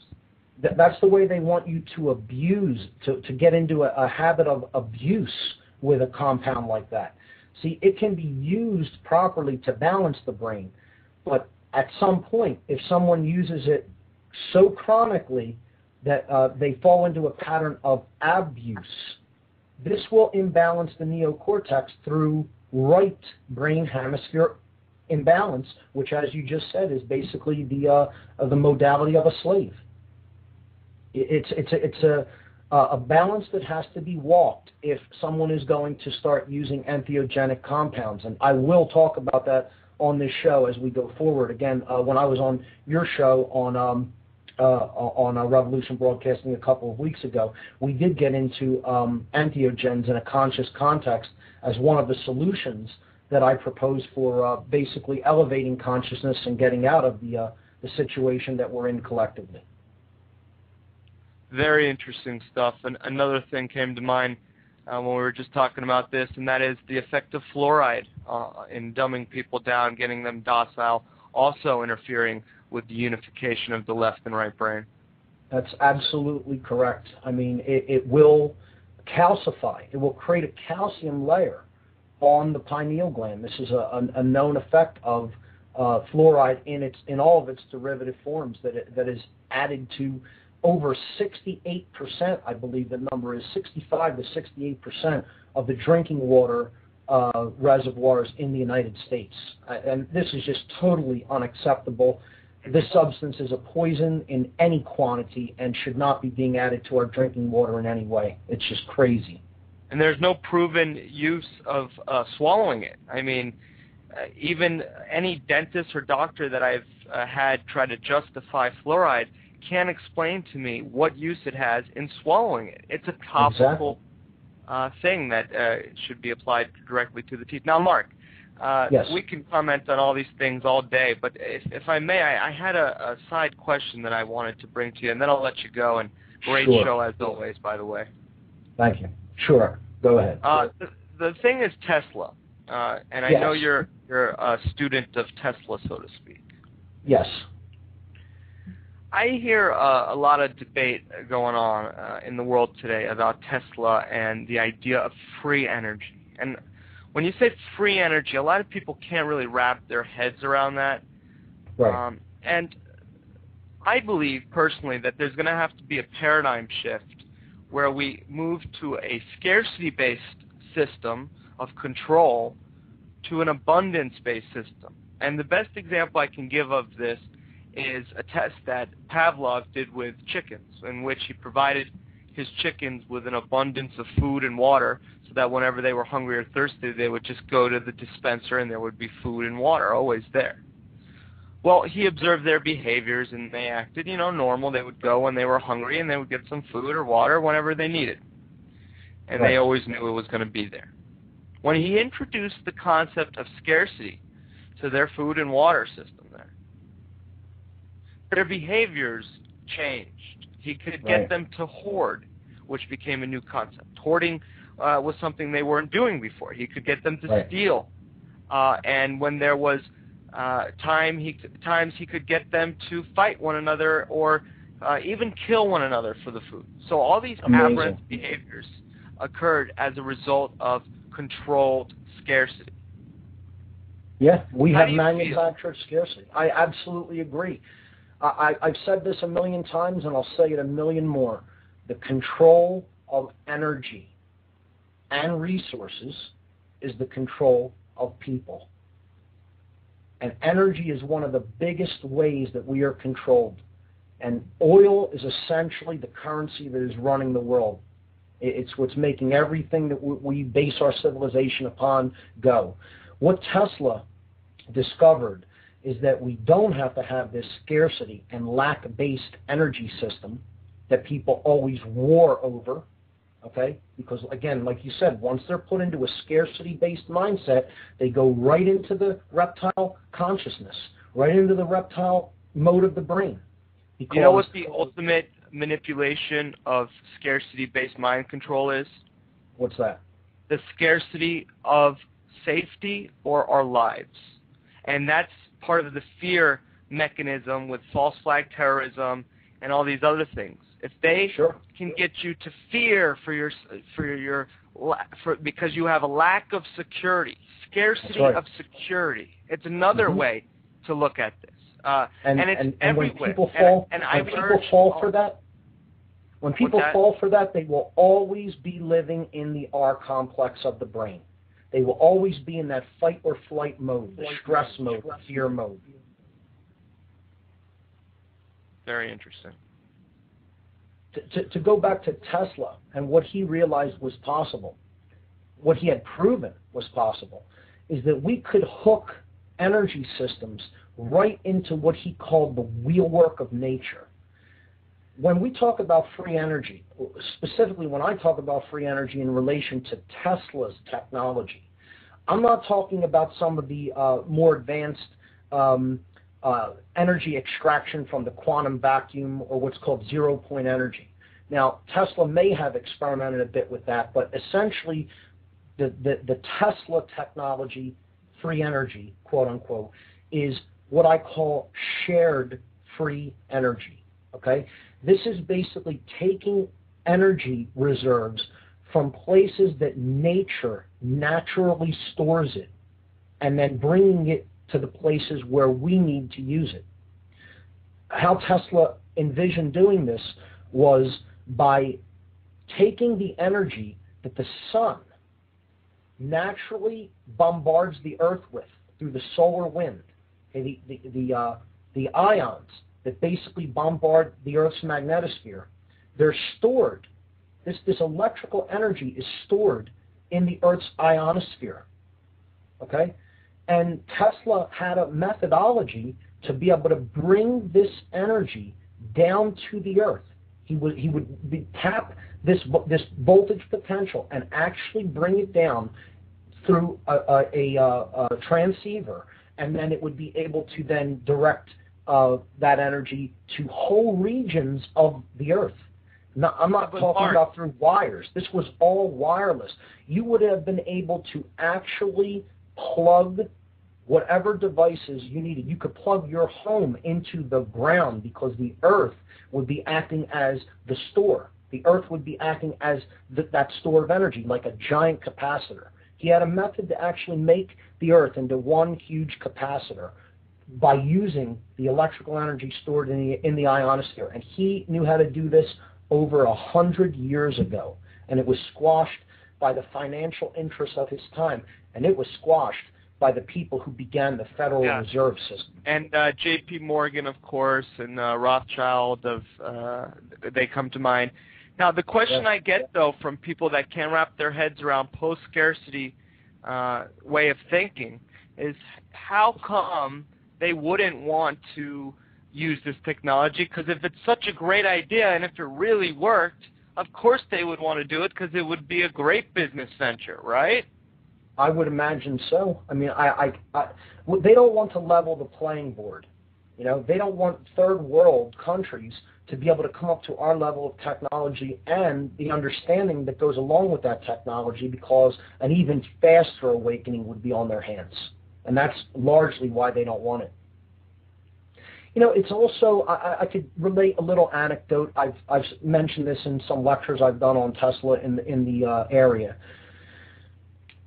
That's the way they want you to abuse, to get into a habit of abuse with a compound like that. See, it can be used properly to balance the brain, but at some point, if someone uses it so chronically that they fall into a pattern of abuse, this will imbalance the neocortex through right brain hemisphere imbalance, which, as you just said, is basically the modality of a slave. It's a balance that has to be walked if someone is going to start using entheogenic compounds, and I will talk about that on this show as we go forward. Again, when I was on your show on Revolution Broadcasting a couple of weeks ago, we did get into entheogens in a conscious context as one of the solutions that I propose for basically elevating consciousness and getting out of the situation that we're in collectively. Very interesting stuff. And another thing came to mind when we were just talking about this, and that is the effect of fluoride in dumbing people down, getting them docile, also interfering with the unification of the left and right brain. That's absolutely correct. I mean, it will calcify. It will create a calcium layer on the pineal gland. This is a known effect of fluoride in all of its derivative forms that is added to over 68%, I believe the number is 65 to 68% of the drinking water reservoirs in the United States. And this is just totally unacceptable. This substance is a poison in any quantity and should not be being added to our drinking water in any way. It's just crazy. And there's no proven use of swallowing it. I mean, even any dentist or doctor that I've had try to justify fluoride can't explain to me what use it has in swallowing it. It's a topical thing that should be applied directly to the teeth. Now, Mark, yes. We can comment on all these things all day, but if I may, I had a side question that I wanted to bring to you, and then I'll let you go. And great show as always, by the way. Thank you. Sure. Go ahead. The thing is Tesla, and I know you're a student of Tesla, so to speak. Yes. I hear a lot of debate going on in the world today about Tesla and the idea of free energy. And when you say free energy, a lot of people can't really wrap their heads around that. Right. And I believe personally that there's going to have to be a paradigm shift where we move to a scarcity-based system of control to an abundance-based system. And the best example I can give of this is a test that Pavlov did with chickens, in which he provided his chickens with an abundance of food and water so that whenever they were hungry or thirsty, they would just go to the dispenser and there would be food and water always there. Well, he observed their behaviors and they acted, normal. They would go when they were hungry and they would get some food or water whenever they needed. And they always knew it was going to be there. When he introduced the concept of scarcity to their food and water system there, their behaviors changed. He could get them to hoard, which became a new concept. Hoarding was something they weren't doing before. He could get them to steal. And when there was times he could get them to fight one another or even kill one another for the food. So all these aberrant behaviors occurred as a result of controlled scarcity. Yeah, we have manufactured scarcity. I absolutely agree. I've said this a million times, and I'll say it a million more. The control of energy and resources is the control of people. And energy is one of the biggest ways that we are controlled. And oil is essentially the currency that is running the world. It's what's making everything that we base our civilization upon go. What Tesla discovered is that we don't have to have this scarcity and lack-based energy system that people always war over, okay? Because, again, like you said, once they're put into a scarcity-based mindset, they go right into the reptile consciousness, right into the reptile mode of the brain. You know what the ultimate manipulation of scarcity-based mind control is? What's that? The scarcity of safety or our lives. And that's part of the fear mechanism with false flag terrorism and all these other things. If they Sure. can get you to fear because you have a lack of security, scarcity right. of security. It's another way to look at this. And it's everywhere. When people fall, when people fall for that, they will always be living in the R complex of the brain. They will always be in that fight or flight mode, the stress mode, the fear mode. Very interesting. To go back to Tesla and what he realized was possible, what he had proven was possible, is that we could hook energy systems right into what he called the wheelwork of nature. When we talk about free energy, specifically when I talk about free energy in relation to Tesla's technology, I'm not talking about some of the more advanced energy extraction from the quantum vacuum or what's called zero-point energy. Now, Tesla may have experimented a bit with that, but essentially the Tesla technology, free energy, quote unquote, is what I call shared free energy. Okay? This is basically taking energy reserves from places that nature naturally stores it and then bringing it to the places where we need to use it. How Tesla envisioned doing this was by taking the energy that the sun naturally bombards the earth with through the solar wind, okay, the ions that basically bombard the earth's magnetosphere, they're stored. This electrical energy is stored in the earth's ionosphere. Okay? And Tesla had a methodology to be able to bring this energy down to the earth. He would tap this voltage potential and actually bring it down through a transceiver, and then it would be able to then direct that energy to whole regions of the earth. Now, I'm not talking about through wires. This was all wireless. You would have been able to actually plug whatever devices you needed. You could plug your home into the ground because the earth would be acting as the store. The earth would be acting as that store of energy, like a giant capacitor. He had a method to actually make the earth into one huge capacitor by using the electrical energy stored in the ionosphere. And he knew how to do this over 100 years ago. And it was squashed by the financial interests of his time. And it was squashed by the people who began the Federal Reserve System. And J.P. Morgan, of course, and Rothschild, they come to mind. Now, the question I get, though, from people that can't wrap their heads around post-scarcity way of thinking is how come they wouldn't want to use this technology? Because if it's such a great idea and if it really worked, of course they would want to do it because it would be a great business venture, right? I would imagine so. I mean, they don't want to level the playing board. You know, they don't want third world countries to be able to come up to our level of technology and the understanding that goes along with that technology, because an even faster awakening would be on their hands. And that's largely why they don't want it. You know, it's also, I could relate a little anecdote. I've mentioned this in some lectures I've done on Tesla in the area.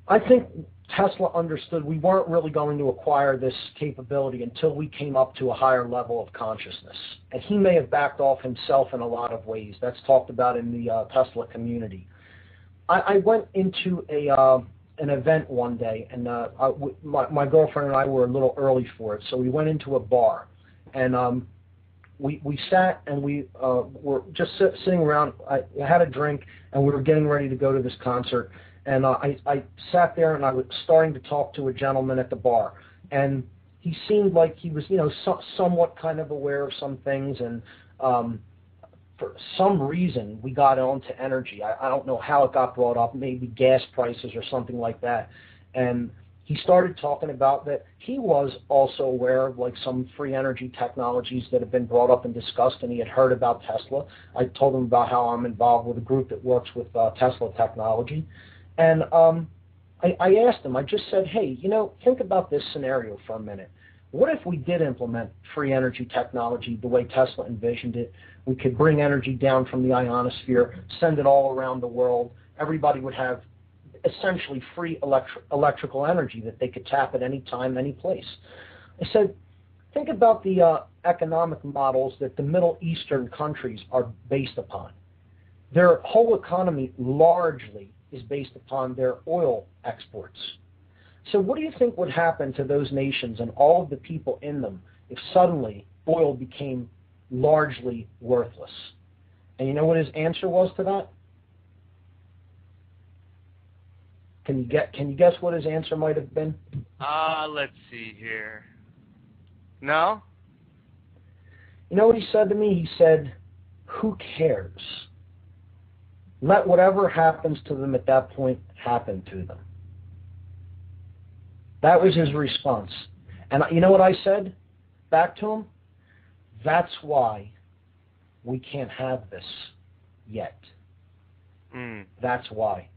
I think Tesla understood we weren't really going to acquire this capability until we came up to a higher level of consciousness. And he may have backed off himself in a lot of ways. That's talked about in the Tesla community. I went into an event one day, and my girlfriend and I were a little early for it, so we went into a bar. And we sat and we were just sitting around. I had a drink, and we were getting ready to go to this concert. And I sat there, and I was starting to talk to a gentleman at the bar. And he seemed like he was, somewhat kind of aware of some things. And for some reason, we got onto energy. I don't know how it got brought up, maybe gas prices or something like that. And he started talking about that he was also aware of like some free energy technologies that have been brought up and discussed, and he had heard about Tesla. I told him about how I'm involved with a group that works with Tesla technology. And I asked him, I just said, hey, think about this scenario for a minute. What if we did implement free energy technology the way Tesla envisioned it? We could bring energy down from the ionosphere, send it all around the world. Everybody would have essentially free electrical energy that they could tap at any time, any place. I said, think about the economic models that the Middle Eastern countries are based upon. Their whole economy largely is based upon their oil exports. So what do you think would happen to those nations and all of the people in them if suddenly oil became largely worthless? And you know what his answer was to that? Can you guess what his answer might have been? Let's see here. No? You know what he said to me? He said, who cares? Let whatever happens to them at that point happen to them. That was his response. And you know what I said back to him? That's why we can't have this yet. That's why.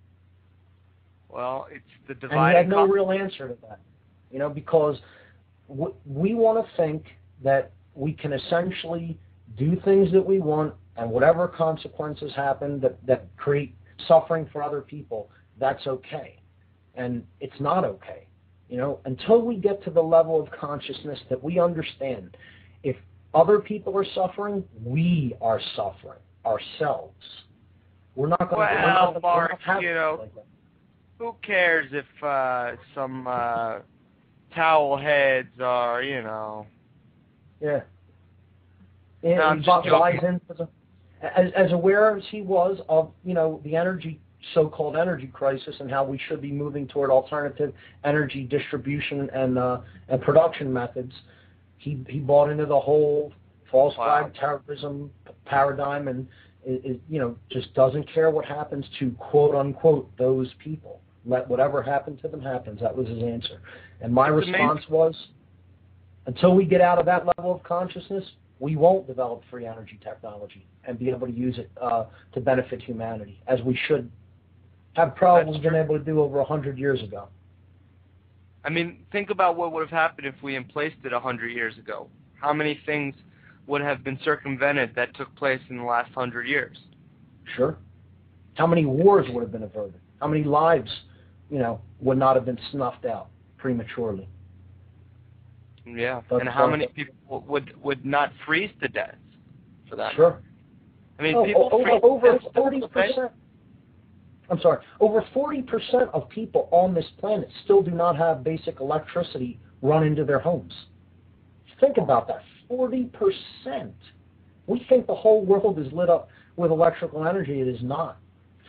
Well, it's the dividing. And he had no real answer to that. You know, because we want to think that we can essentially do things that we want, and whatever consequences happen that create suffering for other people, that's okay. And it's not okay. You know, until we get to the level of consciousness that we understand, if other people are suffering, we are suffering ourselves. We're not going to. Well, Mark, you know, like that. Who cares if some towel heads are, you know? Yeah. No, I'm just joking. As aware as he was of, you know, the so-called energy crisis and how we should be moving toward alternative energy distribution and production methods, he bought into the whole false flag terrorism paradigm and you know, just doesn't care what happens to quote unquote those people. Let whatever happen to them happens. That was his answer. And my response was, until we get out of that level of consciousness, we won't develop free energy technology and be able to use it to benefit humanity, as we should have probably been able to do over 100 years ago. I mean, think about what would have happened if we emplaced it 100 years ago. How many things would have been circumvented that took place in the last 100 years? Sure. How many wars would have been averted? How many lives, you know, would not have been snuffed out prematurely? Yeah, and how many people would not freeze to death for that? Sure. I mean, people over 40%. I'm sorry. Over 40% of people on this planet still do not have basic electricity run into their homes. Think about that. 40%. We think the whole world is lit up with electrical energy. It is not.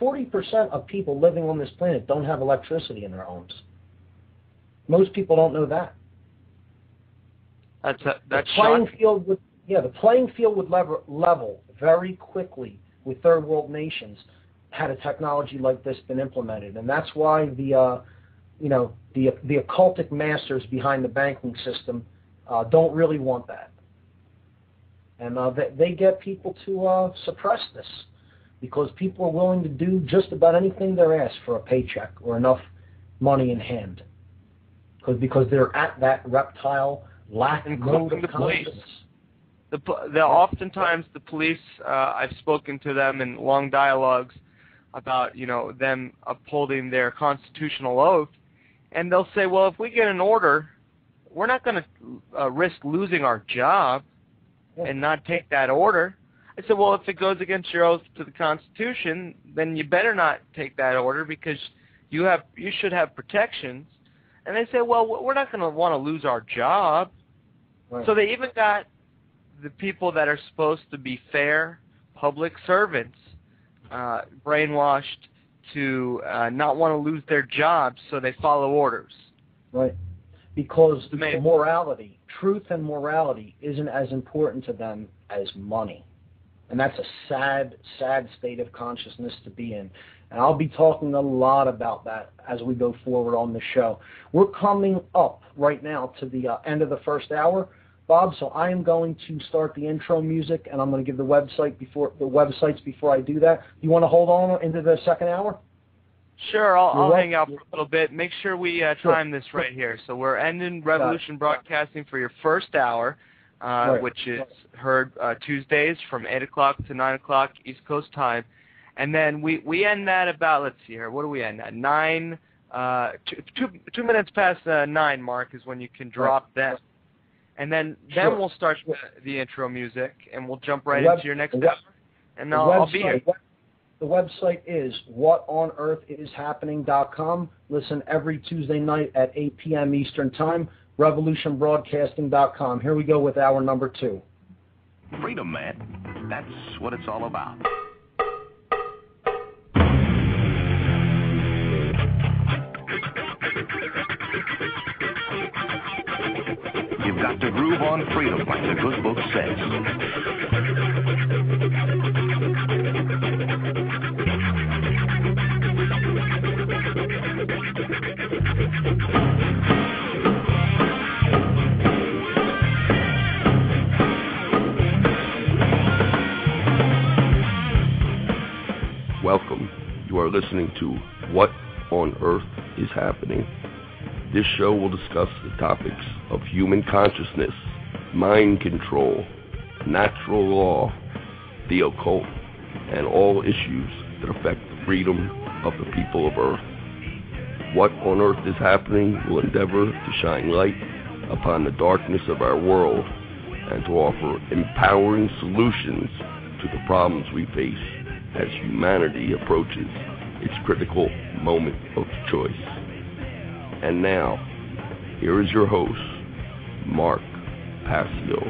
40% of people living on this planet don't have electricity in their homes. Most people don't know that. The playing field would level very quickly with third world nations had a technology like this been implemented, and that's why the occultic masters behind the banking system don't really want that, and they get people to suppress this because people are willing to do just about anything they're asked for a paycheck or enough money in hand, because they're at that reptile lack mode of consciousness. Oftentimes the police, I've spoken to them in long dialogues about, you know, them upholding their constitutional oath, and they'll say, well, if we get an order, we're not going to risk losing our job and not take that order. I said, well, if it goes against your oath to the Constitution, then you better not take that order because you should have protections. And they say, well, we're not going to want to lose our job. Right. So they even got the people that are supposed to be fair public servants brainwashed to not want to lose their jobs, so they follow orders. Right. Because morality, truth and morality isn't as important to them as money. And that's a sad, sad state of consciousness to be in. And I'll be talking a lot about that as we go forward on the show. We're coming up right now to the end of the first hour, Bob, so I am going to start the intro music, and I'm going to give the websites before I do that. You want to hold on into the second hour? Sure, I'll hang out for a little bit. Make sure we time this right here. So we're ending Revolution Broadcasting for your first hour, which is heard Tuesdays from 8 o'clock to 9 o'clock East Coast time. And then we end that about, let's see here, what do we end at? 2 minutes past 9, Mark, is when you can drop that. And then we'll start the intro music, and we'll jump right into your next hour. And I'll be here. The website is whatonearthishappening.com. Listen every Tuesday night at 8 p.m. Eastern Time, revolutionbroadcasting.com. Here we go with hour number 2. Freedom, man. That's what it's all about. You've got to groove on freedom, like the good book says. Welcome. You are listening to What on Earth is Happening. This show will discuss the topics of human consciousness, mind control, natural law, the occult, and all issues that affect the freedom of the people of Earth. What on Earth is Happening will endeavor to shine light upon the darkness of our world and to offer empowering solutions to the problems we face as humanity approaches its critical moment of choice. And now, here is your host, Mark Passio.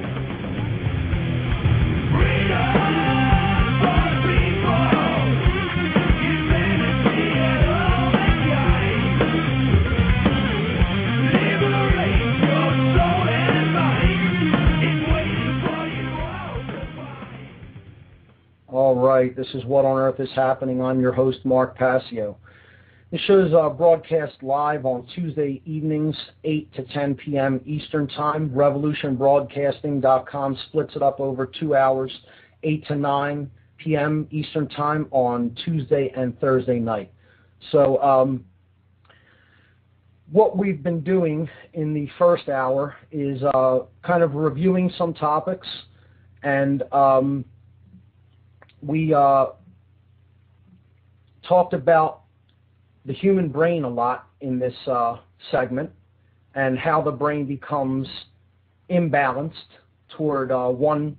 All right, this is What on Earth is Happening. I'm your host, Mark Passio. The show is broadcast live on Tuesday evenings, 8 to 10 p.m. Eastern Time. RevolutionBroadcasting.com splits it up over 2 hours, 8 to 9 p.m. Eastern Time on Tuesday and Thursday night. So what we've been doing in the first hour is kind of reviewing some topics, and we talked about the human brain a lot in this segment, and how the brain becomes imbalanced toward one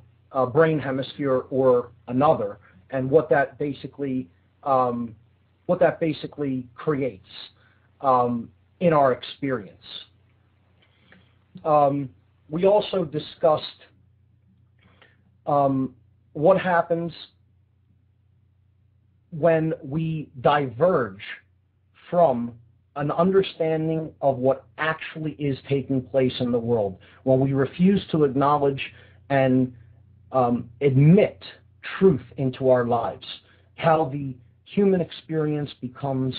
brain hemisphere or another, and what that basically creates in our experience. We also discussed what happens when we diverge from an understanding of what actually is taking place in the world, when we refuse to acknowledge and admit truth into our lives, how the human experience becomes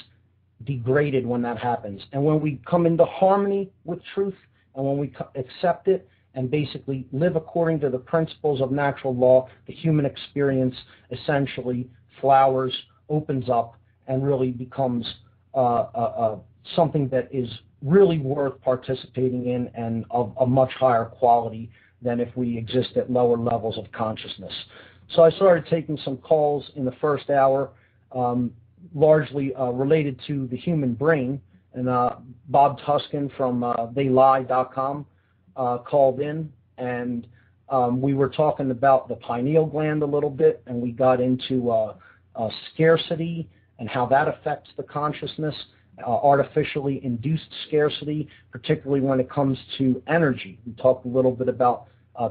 degraded when that happens. And when we come into harmony with truth, and when we accept it and basically live according to the principles of natural law, the human experience essentially flowers, opens up, and really becomes something that is really worth participating in, and of a much higher quality than if we exist at lower levels of consciousness. So I started taking some calls in the first hour, largely related to the human brain, and Bob Tuscan from theylie.com called in, and we were talking about the pineal gland a little bit, and we got into scarcity and how that affects the consciousness, artificially induced scarcity, particularly when it comes to energy. We talked a little bit about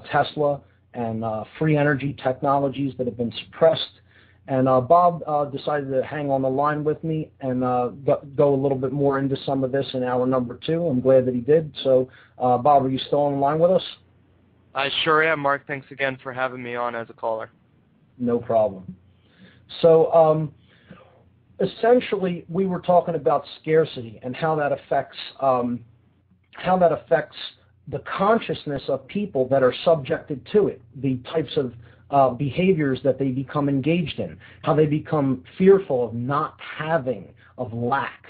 Tesla and free energy technologies that have been suppressed. And Bob decided to hang on the line with me and go a little bit more into some of this in hour number 2. I'm glad that he did. So, Bob, are you still on the line with us? I sure am, Mark. Thanks again for having me on as a caller. No problem. So, essentially, we were talking about scarcity and how that affects the consciousness of people that are subjected to it, the types of behaviors that they become engaged in, how they become fearful of not having of lack,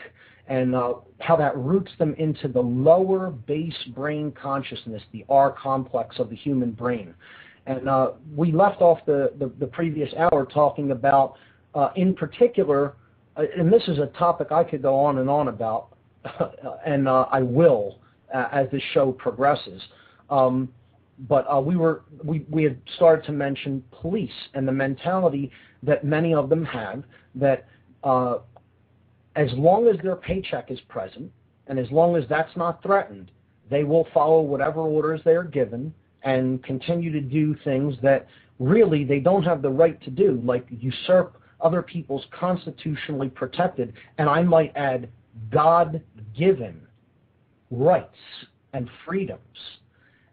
and how that roots them into the lower base brain consciousness, the R complex of the human brain. And we left off the previous hour talking about, in particular, and this is a topic I could go on and on about, and I will as the show progresses. But we had started to mention police and the mentality that many of them have, that as long as their paycheck is present and as long as that's not threatened, they will follow whatever orders they are given and continue to do things that really they don't have the right to do, like usurp other people's constitutionally protected, and I might add, God-given rights and freedoms.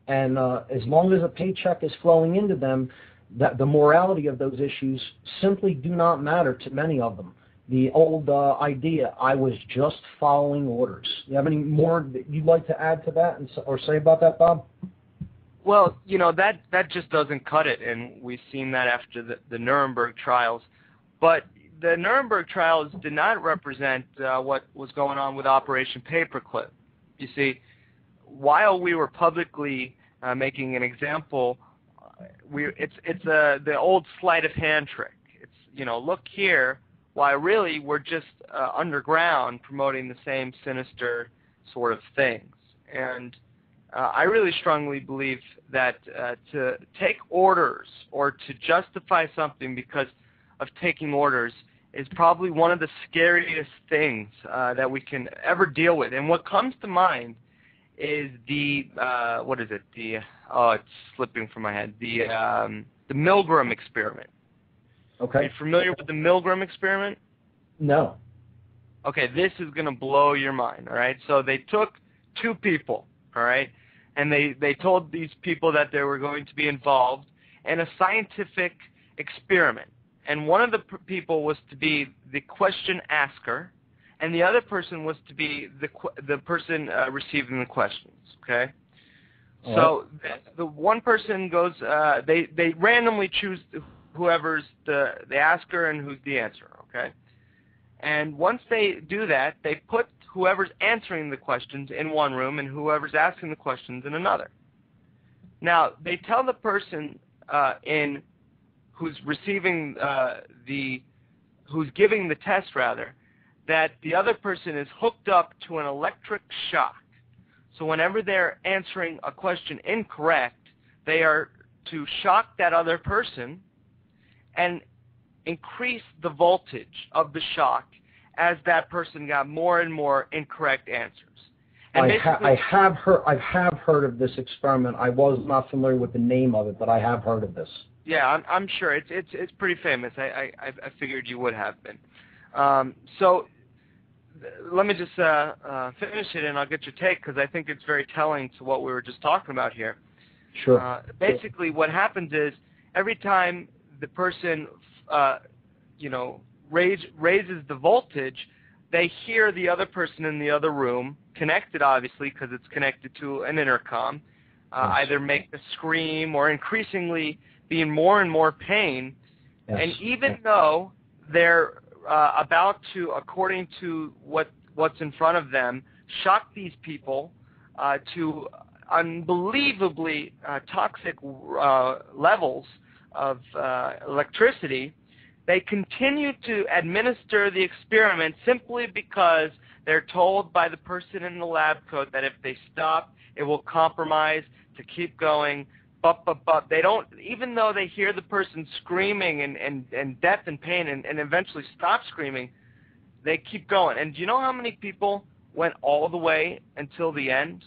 And as long as a paycheck is flowing into them, that the morality of those issues simply do not matter to many of them. The old idea, I was just following orders. You have any more that you'd like to add to that or say about that, Bob? Well, you know, that just doesn't cut it, and we've seen that after the Nuremberg trials. But the Nuremberg trials did not represent what was going on with Operation Paperclip. You see, while we were publicly making an example, it's the old sleight of hand trick. It's, you know, look here, while really we're just underground promoting the same sinister sort of things. And I really strongly believe that to take orders or to justify something because of taking orders is probably one of the scariest things that we can ever deal with. And what comes to mind is what is it? It's slipping from my head. The Milgram experiment. Okay. Are you familiar with the Milgram experiment? No. Okay, this is going to blow your mind, all right? So they took two people, all right, and they told these people that they were going to be involved in a scientific experiment. And one of the people was to be the question asker, and the other person was to be the person receiving the questions, okay? All so the one person goes, they randomly choose whoever's the asker and who's the answerer, okay? And once they do that, they put whoever's answering the questions in one room and whoever's asking the questions in another. Now, they tell the person who's receiving who's giving the test rather, that the other person is hooked up to an electric shock. So whenever they're answering a question incorrect, they are to shock that other person and increase the voltage of the shock as that person got more and more incorrect answers. And I have heard of this experiment. I was not familiar with the name of it, but I have heard of this. Yeah, I'm sure it's pretty famous. I figured you would have been. So let me just finish it, and I'll get your take, because I think it's very telling to what we were just talking about here. Sure. Basically, what happens is every time the person, raises the voltage, they hear the other person in the other room, connected obviously because it's connected to an intercom, either make a scream or increasingly be in more and more pain. Yes. And even though they're about to, according to what's in front of them, shock these people to unbelievably toxic levels of electricity, they continue to administer the experiment simply because they're told by the person in the lab coat that if they stop, it will compromise to keep going. But they don't, even though they hear the person screaming and death and pain and eventually stop screaming, they keep going. And do you know how many people went all the way until the end?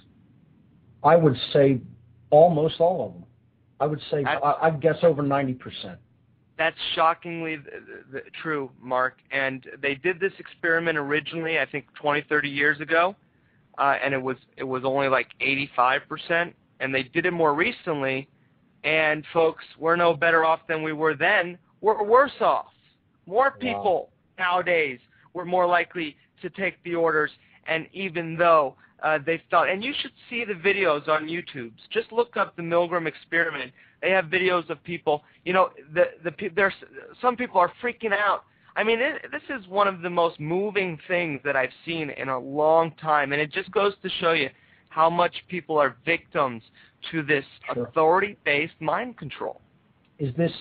I would say almost all of them. I would say, I'd guess over 90%. That's shockingly true, Mark. And they did this experiment originally, I think 20, 30 years ago, and it was only like 85%. And they did it more recently, and folks, we're no better off than we were then. We're worse off. More people nowadays were more likely to take the orders, and even though they thought, and you should see the videos on YouTube. Just look up the Milgram experiment. They have videos of people. You know, some people are freaking out. I mean, this is one of the most moving things that I've seen in a long time, and it just goes to show you how much people are victims to this authority-based mind control. Is this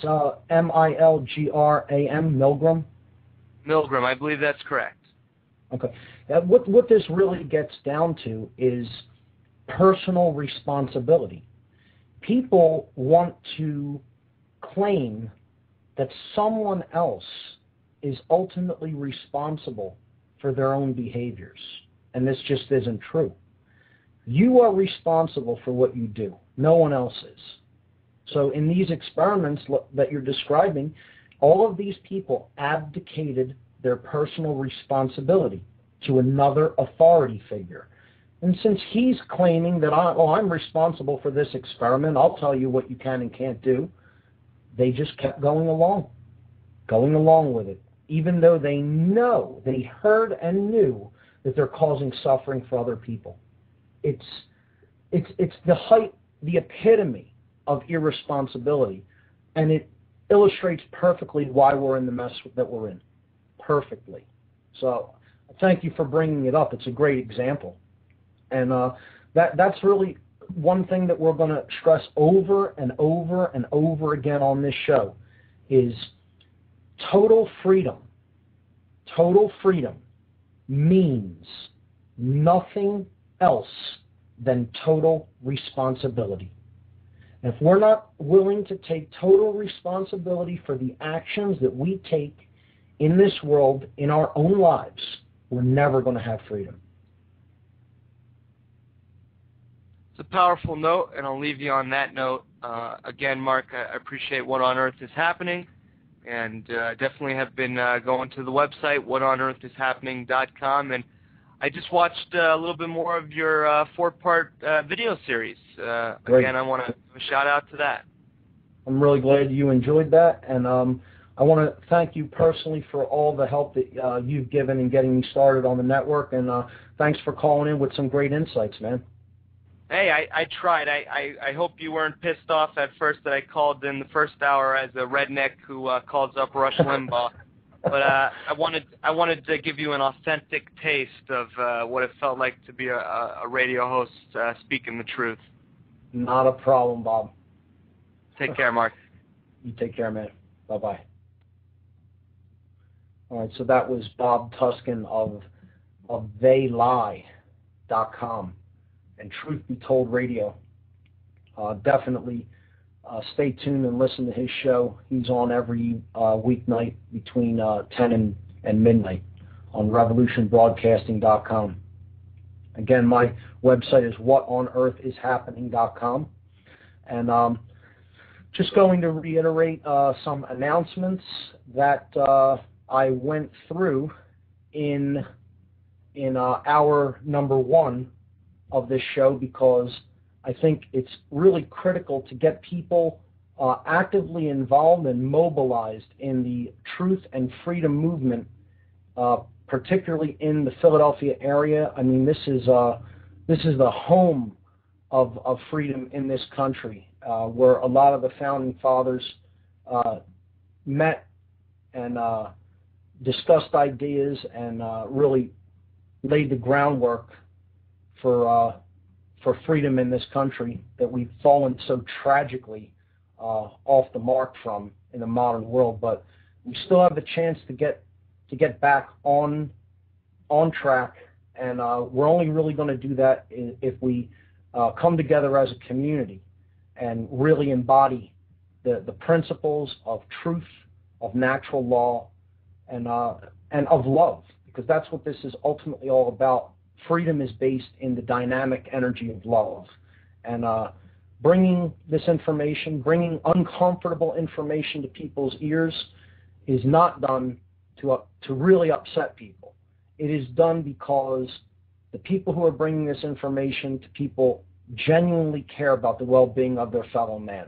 M-I-L-G-R-A-M, Milgram? Milgram, I believe that's correct. Okay. What this really gets down to is personal responsibility. People want to claim that someone else is ultimately responsible for their own behaviors, and this just isn't true. You are responsible for what you do. No one else is. So in these experiments that you're describing, all of these people abdicated their personal responsibility to another authority figure. And since he's claiming that I'm responsible for this experiment, I'll tell you what you can and can't do, they just kept going along with it, even though they heard and knew that they're causing suffering for other people. It's the epitome of irresponsibility, and it illustrates perfectly why we're in the mess that we're in. Perfectly. So thank you for bringing it up. It's a great example. And that's really one thing that we're going to stress over and over and over again on this show is total freedom. Total freedom means nothing else than total responsibility. If we're not willing to take total responsibility for the actions that we take in this world, in our own lives, we're never going to have freedom. It's a powerful note, and I'll leave you on that note. Again, Mark, I appreciate What on Earth is Happening, and definitely have been going to the website, whatonearthishappening.com, and I just watched a little bit more of your 4-part video series. Again, I want to give a shout-out to that. I'm really glad you enjoyed that, and I want to thank you personally for all the help that you've given in getting me started on the network, and thanks for calling in with some great insights, man. Hey, I tried. I hope you weren't pissed off at first that I called in the first hour as a redneck who calls up Rush Limbaugh. But I wanted to give you an authentic taste of what it felt like to be a radio host speaking the truth. Not a problem, Bob. Take care, Mark. You take care, man. Bye-bye. All right, so that was Bob Tuskin of theylie.com and Truth Be Told Radio. Definitely stay tuned and listen to his show. He's on every weeknight between 10 and midnight on revolutionbroadcasting.com. Again, my website is whatonearthishappening.com. And just going to reiterate some announcements that I went through in hour number 1 of this show, because I think it's really critical to get people actively involved and mobilized in the truth and freedom movement, particularly in the Philadelphia area. I mean, this is the home of freedom in this country, where a lot of the founding fathers met and discussed ideas and really laid the groundwork for freedom in this country that we've fallen so tragically off the mark from in the modern world. But we still have the chance to get back on track, and we're only really going to do that if we come together as a community and really embody the principles of truth, of natural law, and of love, because that's what this is ultimately all about. Freedom is based in the dynamic energy of love. And bringing this information, bringing uncomfortable information to people's ears is not done to really upset people. It is done because the people who are bringing this information to people genuinely care about the well-being of their fellow man.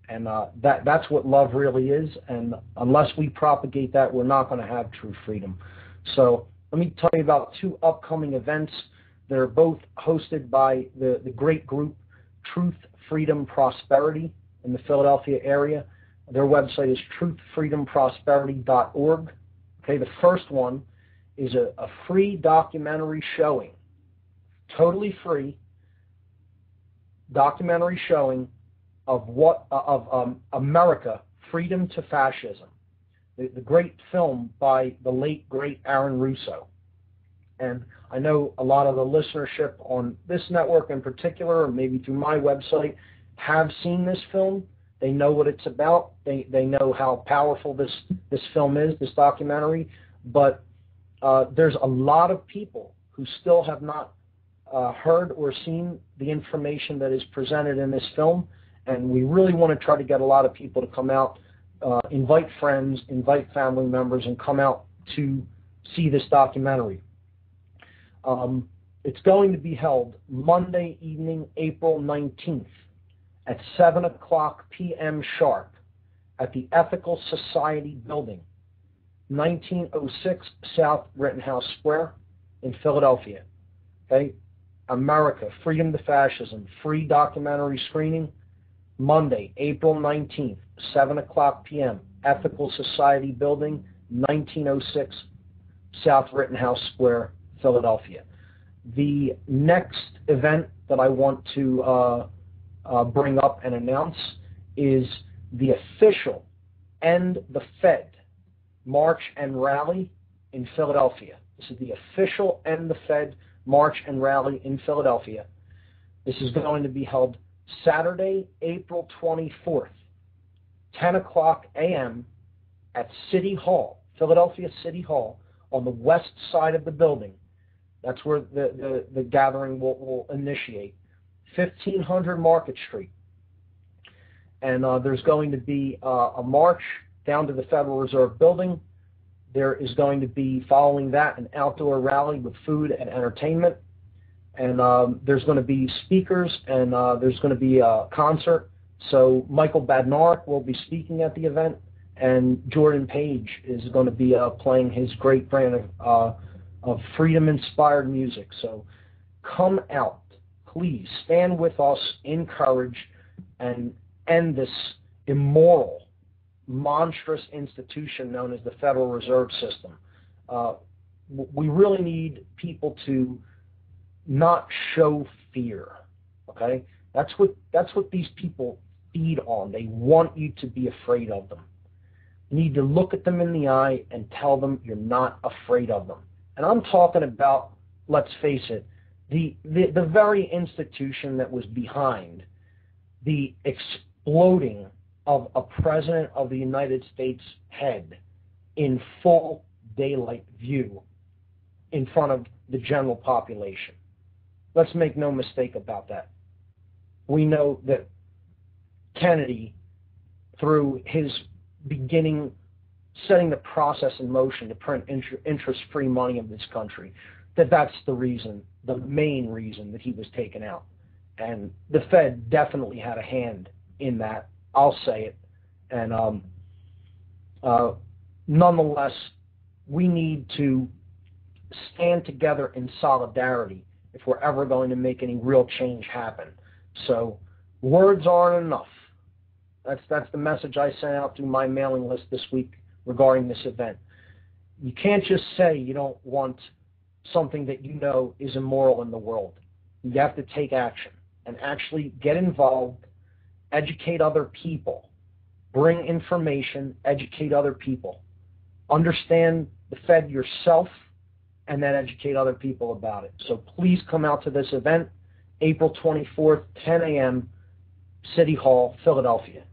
And that's what love really is. And unless we propagate that, we're not going to have true freedom. So let me tell you about 2 upcoming events. They're both hosted by the great group Truth, Freedom, Prosperity in the Philadelphia area. Their website is truthfreedomprosperity.org. Okay, the first one is a free documentary showing, totally free documentary showing of America, Freedom to Fascism, the great film by the late, great Aaron Russo. And I know a lot of the listenership on this network in particular, or maybe through my website, have seen this film. They know what it's about. They know how powerful this film is, this documentary. But there's a lot of people who still have not heard or seen the information that is presented in this film. And we really want to try to get a lot of people to come out, invite friends, invite family members, and come out to see this documentary. It's going to be held Monday evening, April 19th at 7 o'clock p.m. sharp at the Ethical Society Building, 1906 South Rittenhouse Square in Philadelphia. Okay? America, Freedom to Fascism, free documentary screening, Monday, April 19th, 7 o'clock p.m., Ethical Society Building, 1906 South Rittenhouse Square, Philadelphia. The next event that I want to bring up and announce is the official End the Fed March and Rally in Philadelphia. This is the official End the Fed March and Rally in Philadelphia. This is going to be held Saturday, April 24th, 10 o'clock a.m. at City Hall, Philadelphia City Hall, on the west side of the building. That's where the gathering will initiate. 1500 Market Street. And there's going to be a march down to the Federal Reserve Building. There is going to be, following that, an outdoor rally with food and entertainment. And there's going to be speakers, and there's going to be a concert. So Michael Badnarik will be speaking at the event, and Jordan Page is going to be playing his great brand of freedom-inspired music. So come out. Please stand with us, encourage, and end this immoral, monstrous institution known as the Federal Reserve System. We really need people to not show fear. Okay, that's what these people feed on. They want you to be afraid of them. You need to look at them in the eye and tell them you're not afraid of them. And I'm talking about, let's face it, the very institution that was behind the exploding of a president of the United States head in full daylight view in front of the general population. Let's make no mistake about that. We know that Kennedy, through his beginning, setting the process in motion to print interest-free money of this country, that's the reason, the main reason that he was taken out. And the Fed definitely had a hand in that. I'll say it. And nonetheless, we need to stand together in solidarity if we're ever going to make any real change happen. So words aren't enough. That's the message I sent out through my mailing list this week regarding this event. You can't just say you don't want something that you know is immoral in the world. You have to take action and actually get involved, educate other people, bring information, educate other people, understand the Fed yourself, and then educate other people about it. So please come out to this event, April 24th, 10 a.m., City Hall, Philadelphia.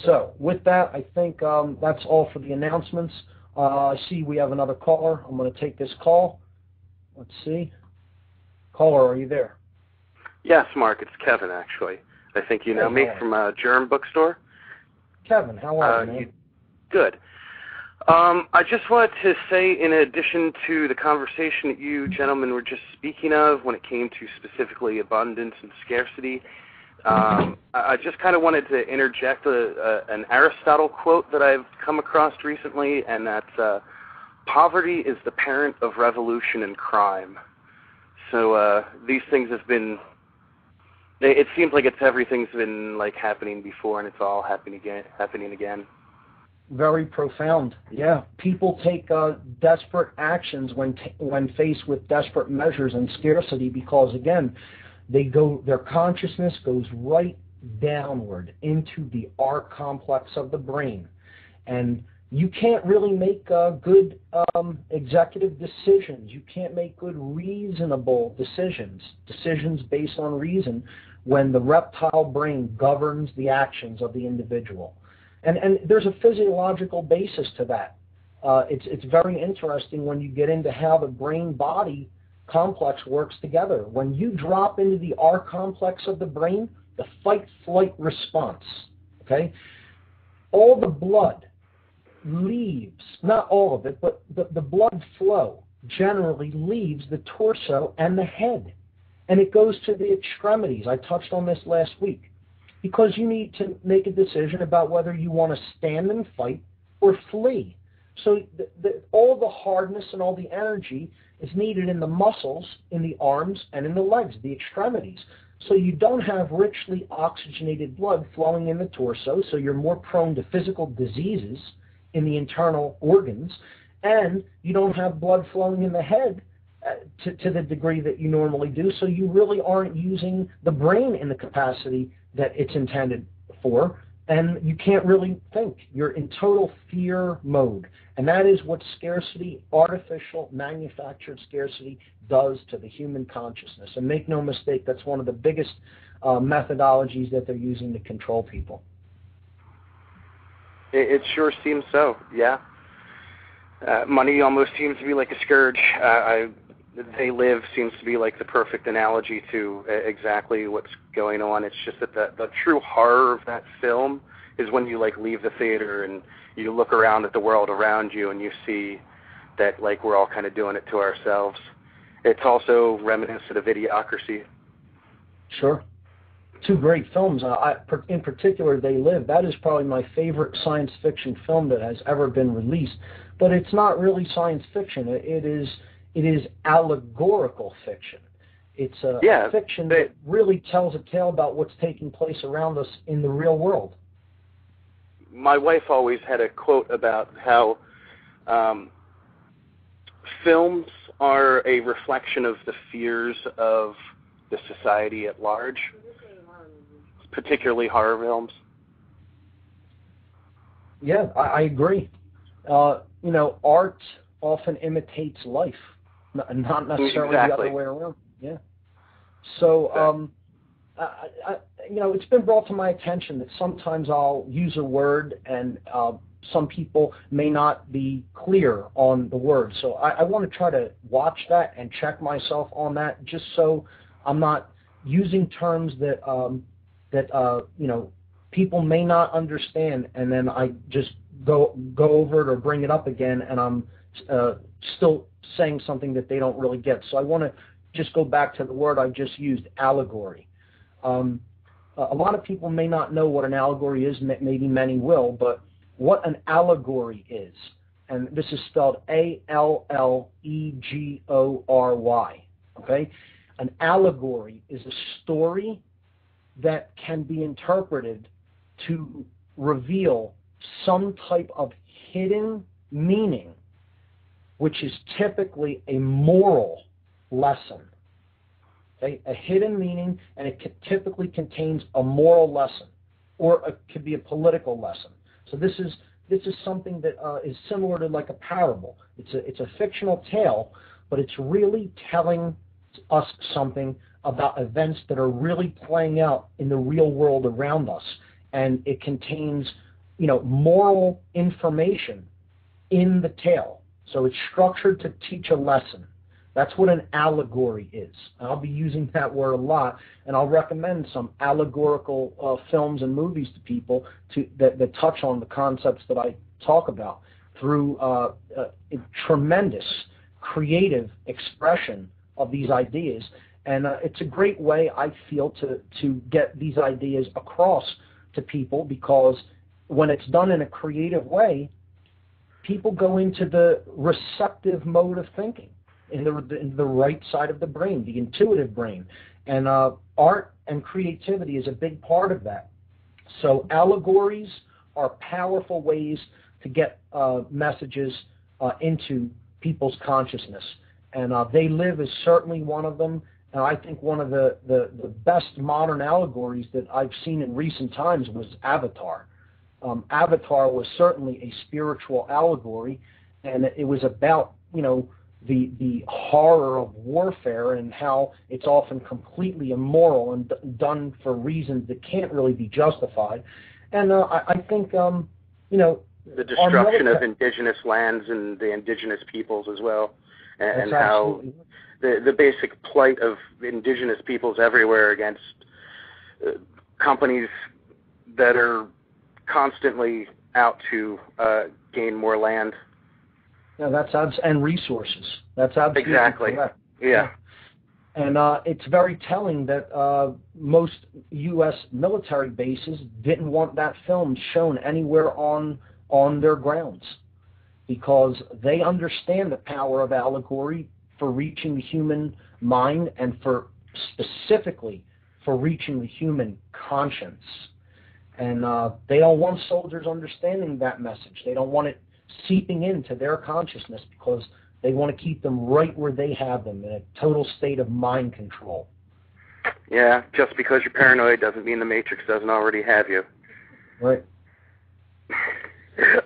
So with that, I think that's all for the announcements. I see we have another caller. I'm going to take this call. Let's see. Caller, are you there? Yes, Mark, it's Kevin, actually. I think you know me from Germ Bookstore. Kevin, how are you, man? Good. I just wanted to say, in addition to the conversation that you gentlemen were just speaking of when it came to specifically abundance and scarcity, I just kind of wanted to interject an Aristotle quote that I've come across recently, and that's, poverty is the parent of revolution and crime. So these things have been, it seems like everything's been like happening before, and it's all happening again. Very profound. Yeah, people take desperate actions when faced with desperate measures and scarcity because, again, their consciousness goes right downward into the R complex of the brain, and you can't really make good executive decisions. You can't make good reasonable decisions based on reason, when the reptile brain governs the actions of the individual. And there's a physiological basis to that. It's very interesting when you get into how the brain-body complex works together. When you drop into the R complex of the brain, the fight-flight response, okay, all the blood leaves, not all of it, but the blood flow generally leaves the torso and the head, and it goes to the extremities. I touched on this last week, because you need to make a decision about whether you want to stand and fight or flee. So all the hardness and all the energy is needed in the muscles, in the arms, and in the legs, the extremities. So you don't have richly oxygenated blood flowing in the torso, so you're more prone to physical diseases in the internal organs, and you don't have blood flowing in the head to the degree that you normally do, so you really aren't using the brain in the capacity that it's intended for, and you can't really think. You're in total fear mode, and that is what scarcity, artificial, manufactured scarcity, does to the human consciousness. And make no mistake, that's one of the biggest methodologies that they're using to control people. It sure seems so, yeah. Money almost seems to be like a scourge. They Live seems to be like the perfect analogy to exactly what's going on. It's just that the true horror of that film is when you like leave the theater and you look around at the world around you and you see that like we're all kind of doing it to ourselves. It's also reminiscent of Idiocracy. Sure. Two great films. In particular, They Live. That is probably my favorite science fiction film that has ever been released. But it's not really science fiction. It is allegorical fiction. It's a fiction that really tells a tale about what's taking place around us in the real world. My wife always had a quote about how films are a reflection of the fears of the society at large, particularly horror films. Yeah, I agree. Art often imitates life. Not necessarily the other way around. Yeah. So, it's been brought to my attention that sometimes I'll use a word and some people may not be clear on the word. So I want to try to watch that and check myself on that, just so I'm not using terms that people may not understand, and then I just go over it or bring it up again, and I'm still saying something that they don't really get. So I want to just go back to the word I just used, allegory. A lot of people may not know what an allegory is, maybe many will, but what an allegory is, and this is spelled Allegory, okay? An allegory is a story that can be interpreted to reveal some type of hidden meaning, which is typically a moral lesson. Okay? A hidden meaning, and it typically contains a moral lesson, or it could be a political lesson. So this is something that is similar to like a parable. It's a fictional tale, but it's really telling us something about events that are really playing out in the real world around us, and it contains, moral information in the tale. So it's structured to teach a lesson. That's what an allegory is. I'll be using that word a lot, and I'll recommend some allegorical films and movies to people that touch on the concepts that I talk about through a tremendous creative expression of these ideas. And it's a great way, I feel, to get these ideas across to people, because when it's done in a creative way, people go into the receptive mode of thinking, in the right side of the brain, the intuitive brain. And art and creativity is a big part of that. So allegories are powerful ways to get messages into people's consciousness. And They Live is certainly one of them. And I think one of the best modern allegories that I've seen in recent times was Avatar. Avatar was certainly a spiritual allegory, and it was about, the horror of warfare and how it's often completely immoral and done for reasons that can't really be justified. And I think, the destruction of indigenous lands and the indigenous peoples as well, and how the basic plight of indigenous peoples everywhere against companies that are constantly out to gain more land. Yeah, and resources. That's absolutely correct. Yeah. And it's very telling that most U.S. military bases didn't want that film shown anywhere on their grounds, because they understand the power of allegory for reaching the human mind and specifically for reaching the human conscience. And they don't want soldiers understanding that message. They don't want it seeping into their consciousness, because they want to keep them right where they have them, in a total state of mind control. Yeah, just because you're paranoid doesn't mean the Matrix doesn't already have you. Right.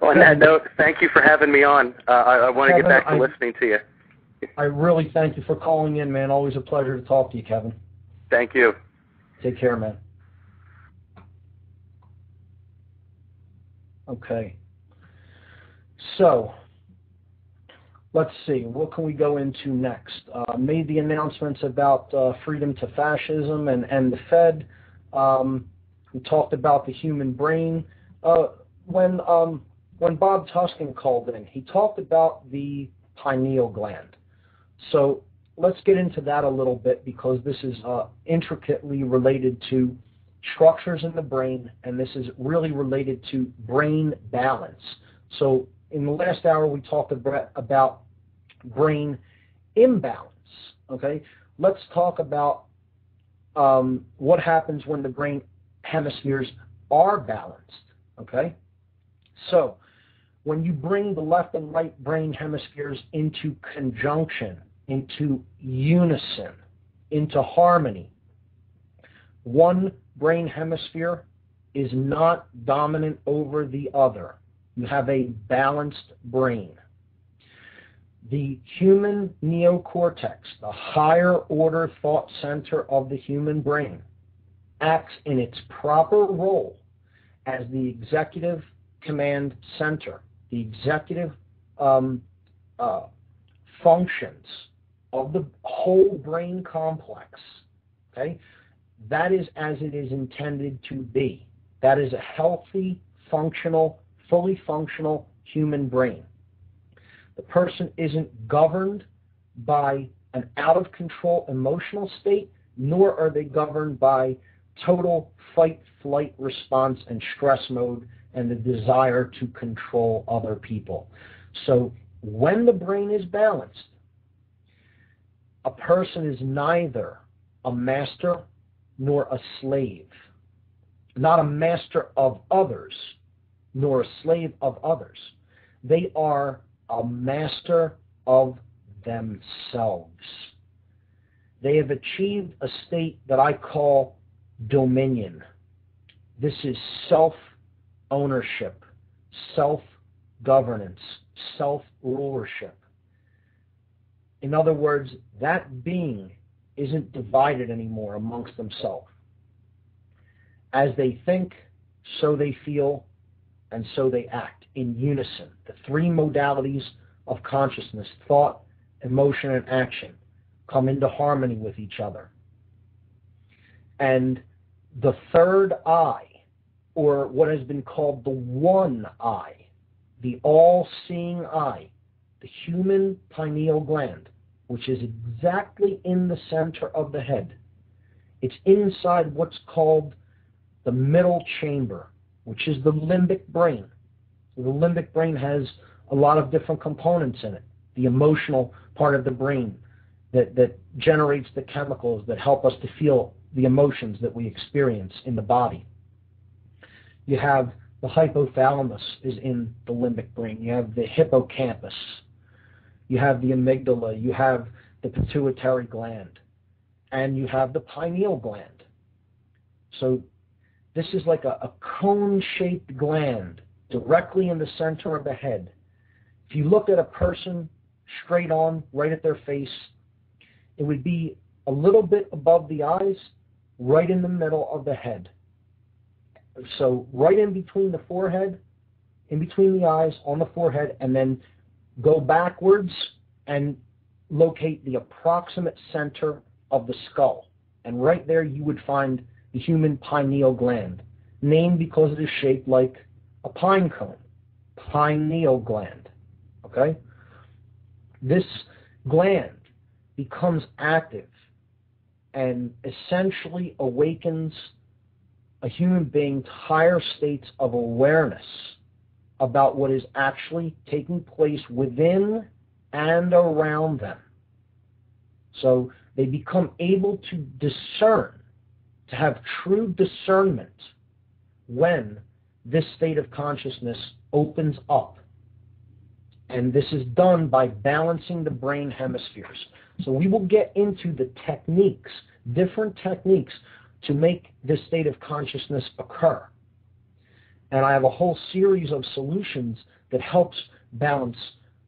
On that note, thank you for having me on. I want to get back to listening to you. I really thank you for calling in, man. Always a pleasure to talk to you, Kevin. Thank you. Take care, man. Okay. So, let's see. What can we go into next? Made the announcements about freedom to fascism and the Fed. We talked about the human brain. When Bob Tuskin called in, he talked about the pineal gland. So let's get into that a little bit, because this is intricately related to structures in the brain, and this is really related to brain balance. So in the last hour, we talked about brain imbalance. Okay, let's talk about what happens when the brain hemispheres are balanced. Okay, so when you bring the left and right brain hemispheres into conjunction, into unison, into harmony, one brain hemisphere is not dominant over the other. You have a balanced brain. The human neocortex, the higher order thought center of the human brain, acts in its proper role as the executive command center, the executive functions of the whole brain complex. Okay? That is as it is intended to be. That is a healthy, functional, fully functional human brain. The person isn't governed by an out-of-control emotional state, nor are they governed by total fight-flight response and stress mode and the desire to control other people. So when the brain is balanced, a person is neither a master nor a slave, not a master of others, nor a slave of others. They are a master of themselves. They have achieved a state that I call dominion. This is self-ownership, self-governance, self-rulership. In other words, that being isn't divided anymore amongst themselves. As they think, so they feel, and so they act in unison. The three modalities of consciousness, thought, emotion, and action, come into harmony with each other. And the third eye, or what has been called the one eye, the all-seeing eye, the human pineal gland, which is exactly in the center of the head. It's inside what's called the middle chamber, which is the limbic brain. The limbic brain has a lot of different components in it. The emotional part of the brain that generates the chemicals that help us to feel the emotions that we experience in the body. You have The hypothalamus is in the limbic brain. You have the hippocampus. You have the amygdala. You have the pituitary gland. And you have the pineal gland. So this is like a cone-shaped gland directly in the center of the head. If you looked at a person straight on, right at their face, it would be a little bit above the eyes, right in the middle of the head. So right in between the forehead, in between the eyes, on the forehead, and then go backwards and locate the approximate center of the skull. And right there you would find the human pineal gland, named because it is shaped like a pine cone. Pineal gland. Okay? This gland becomes active and essentially awakens a human being to higher states of awareness about what is actually taking place within and around them. So they become able to discern, to have true discernment when this state of consciousness opens up. And this is done by balancing the brain hemispheres. So we will get into the techniques, different techniques, to make this state of consciousness occur. And I have a whole series of solutions that helps balance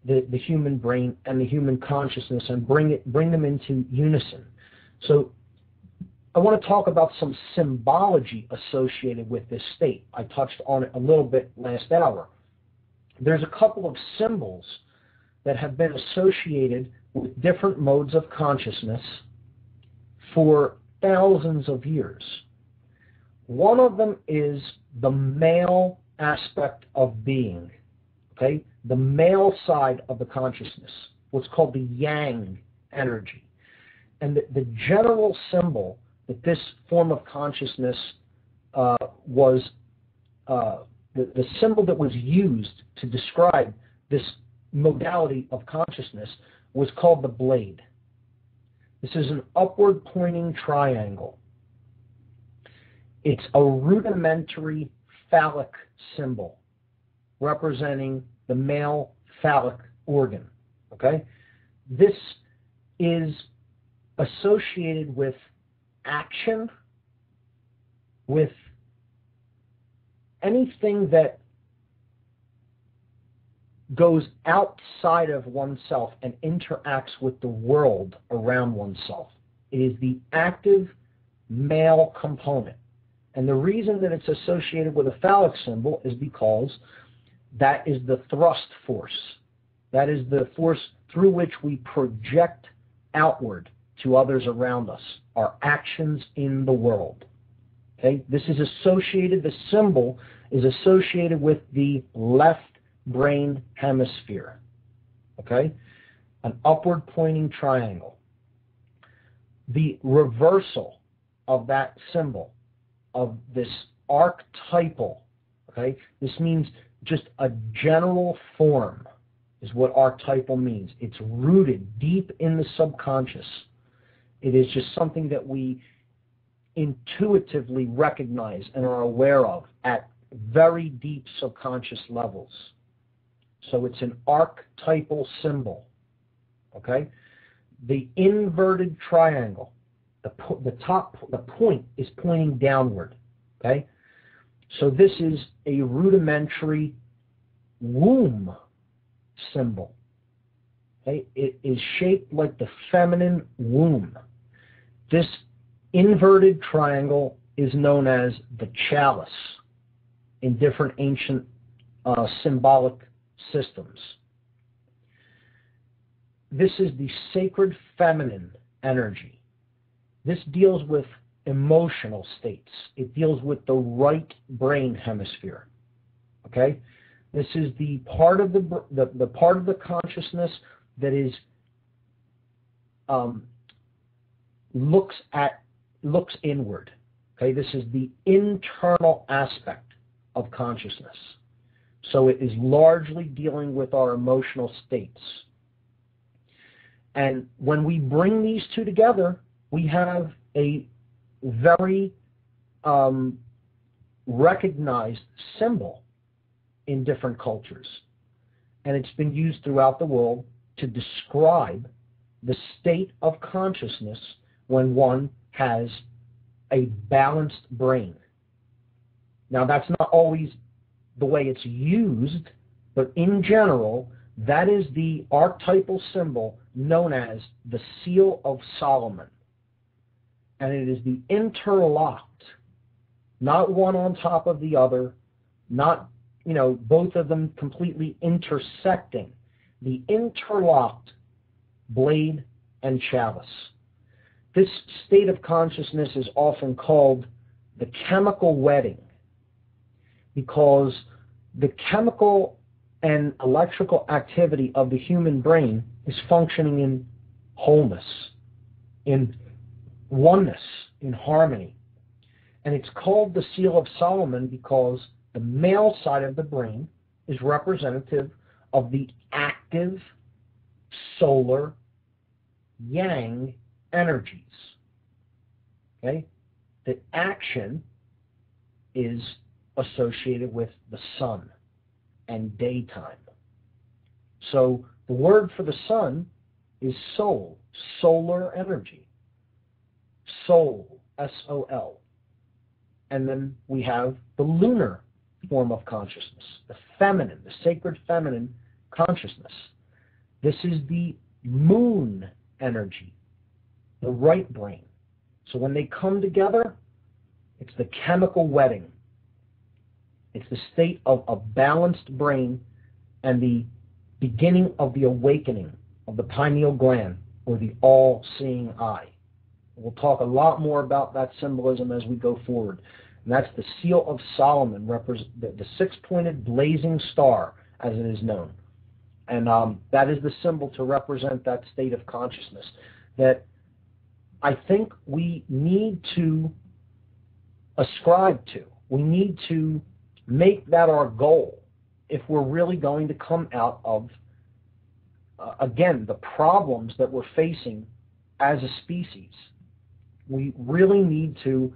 the human brain and the human consciousness and bring them into unison. So I want to talk about some symbology associated with this state. I touched on it a little bit last hour. There's a couple of symbols that have been associated with different modes of consciousness for thousands of years. One of them is the male aspect of being, okay? The male side of the consciousness, what's called the yang energy. And the general symbol that this form of consciousness was, the symbol that was used to describe this modality of consciousness was called the blade. This is an upward pointing triangle. It's a rudimentary phallic symbol representing the male phallic organ. Okay? This is associated with action, with anything that goes outside of oneself and interacts with the world around oneself. It is the active male component. And the reason that it's associated with a phallic symbol is because that is the thrust force. That is the force through which we project outward to others around us, our actions in the world. Okay? This is associated, the symbol is associated with the left brain hemisphere. Okay? An upward pointing triangle. The reversal of that symbol, of this archetypal, okay? This means just a general form is what archetypal means. It's rooted deep in the subconscious. It is just something that we intuitively recognize and are aware of at very deep subconscious levels. So it's an archetypal symbol, okay? The inverted triangle, the point is pointing downward, okay? So this is a rudimentary womb symbol, okay? It is shaped like the feminine womb. This inverted triangle is known as the chalice in different ancient symbolic systems. This is the sacred feminine energy. This deals with emotional states. It deals with the right brain hemisphere. Okay? This is the part of the part of the consciousness that is looks inward. Okay? This is the internal aspect of consciousness. So it is largely dealing with our emotional states. And when we bring these two together, we have a very recognized symbol in different cultures. And it's been used throughout the world to describe the state of consciousness when one has a balanced brain. Now, that's not always the way it's used, but in general, that is the archetypal symbol known as the Seal of Solomon. And it is the interlocked, not one on top of the other, not, both of them completely intersecting, the interlocked blade and chalice. This state of consciousness is often called the chemical wedding, because the chemical and electrical activity of the human brain is functioning in wholeness, in oneness, in harmony. And it's called the Seal of Solomon because the male side of the brain is representative of the active solar yang energies. Okay? The action is associated with the sun and daytime. So the word for the sun is soul, solar energy. Soul, S-O-L. And then we have the lunar form of consciousness, the feminine, the sacred feminine consciousness. This is the moon energy, the right brain. So when they come together, it's the chemical wedding. It's the state of a balanced brain and the beginning of the awakening of the pineal gland, or the all-seeing eye. We'll talk a lot more about that symbolism as we go forward. And that's the Seal of Solomon, the six-pointed blazing star, as it is known. And that is the symbol to represent that state of consciousness that I think we need to ascribe to. We need to make that our goal if we're really going to come out of, again, the problems that we're facing as a species. We really need to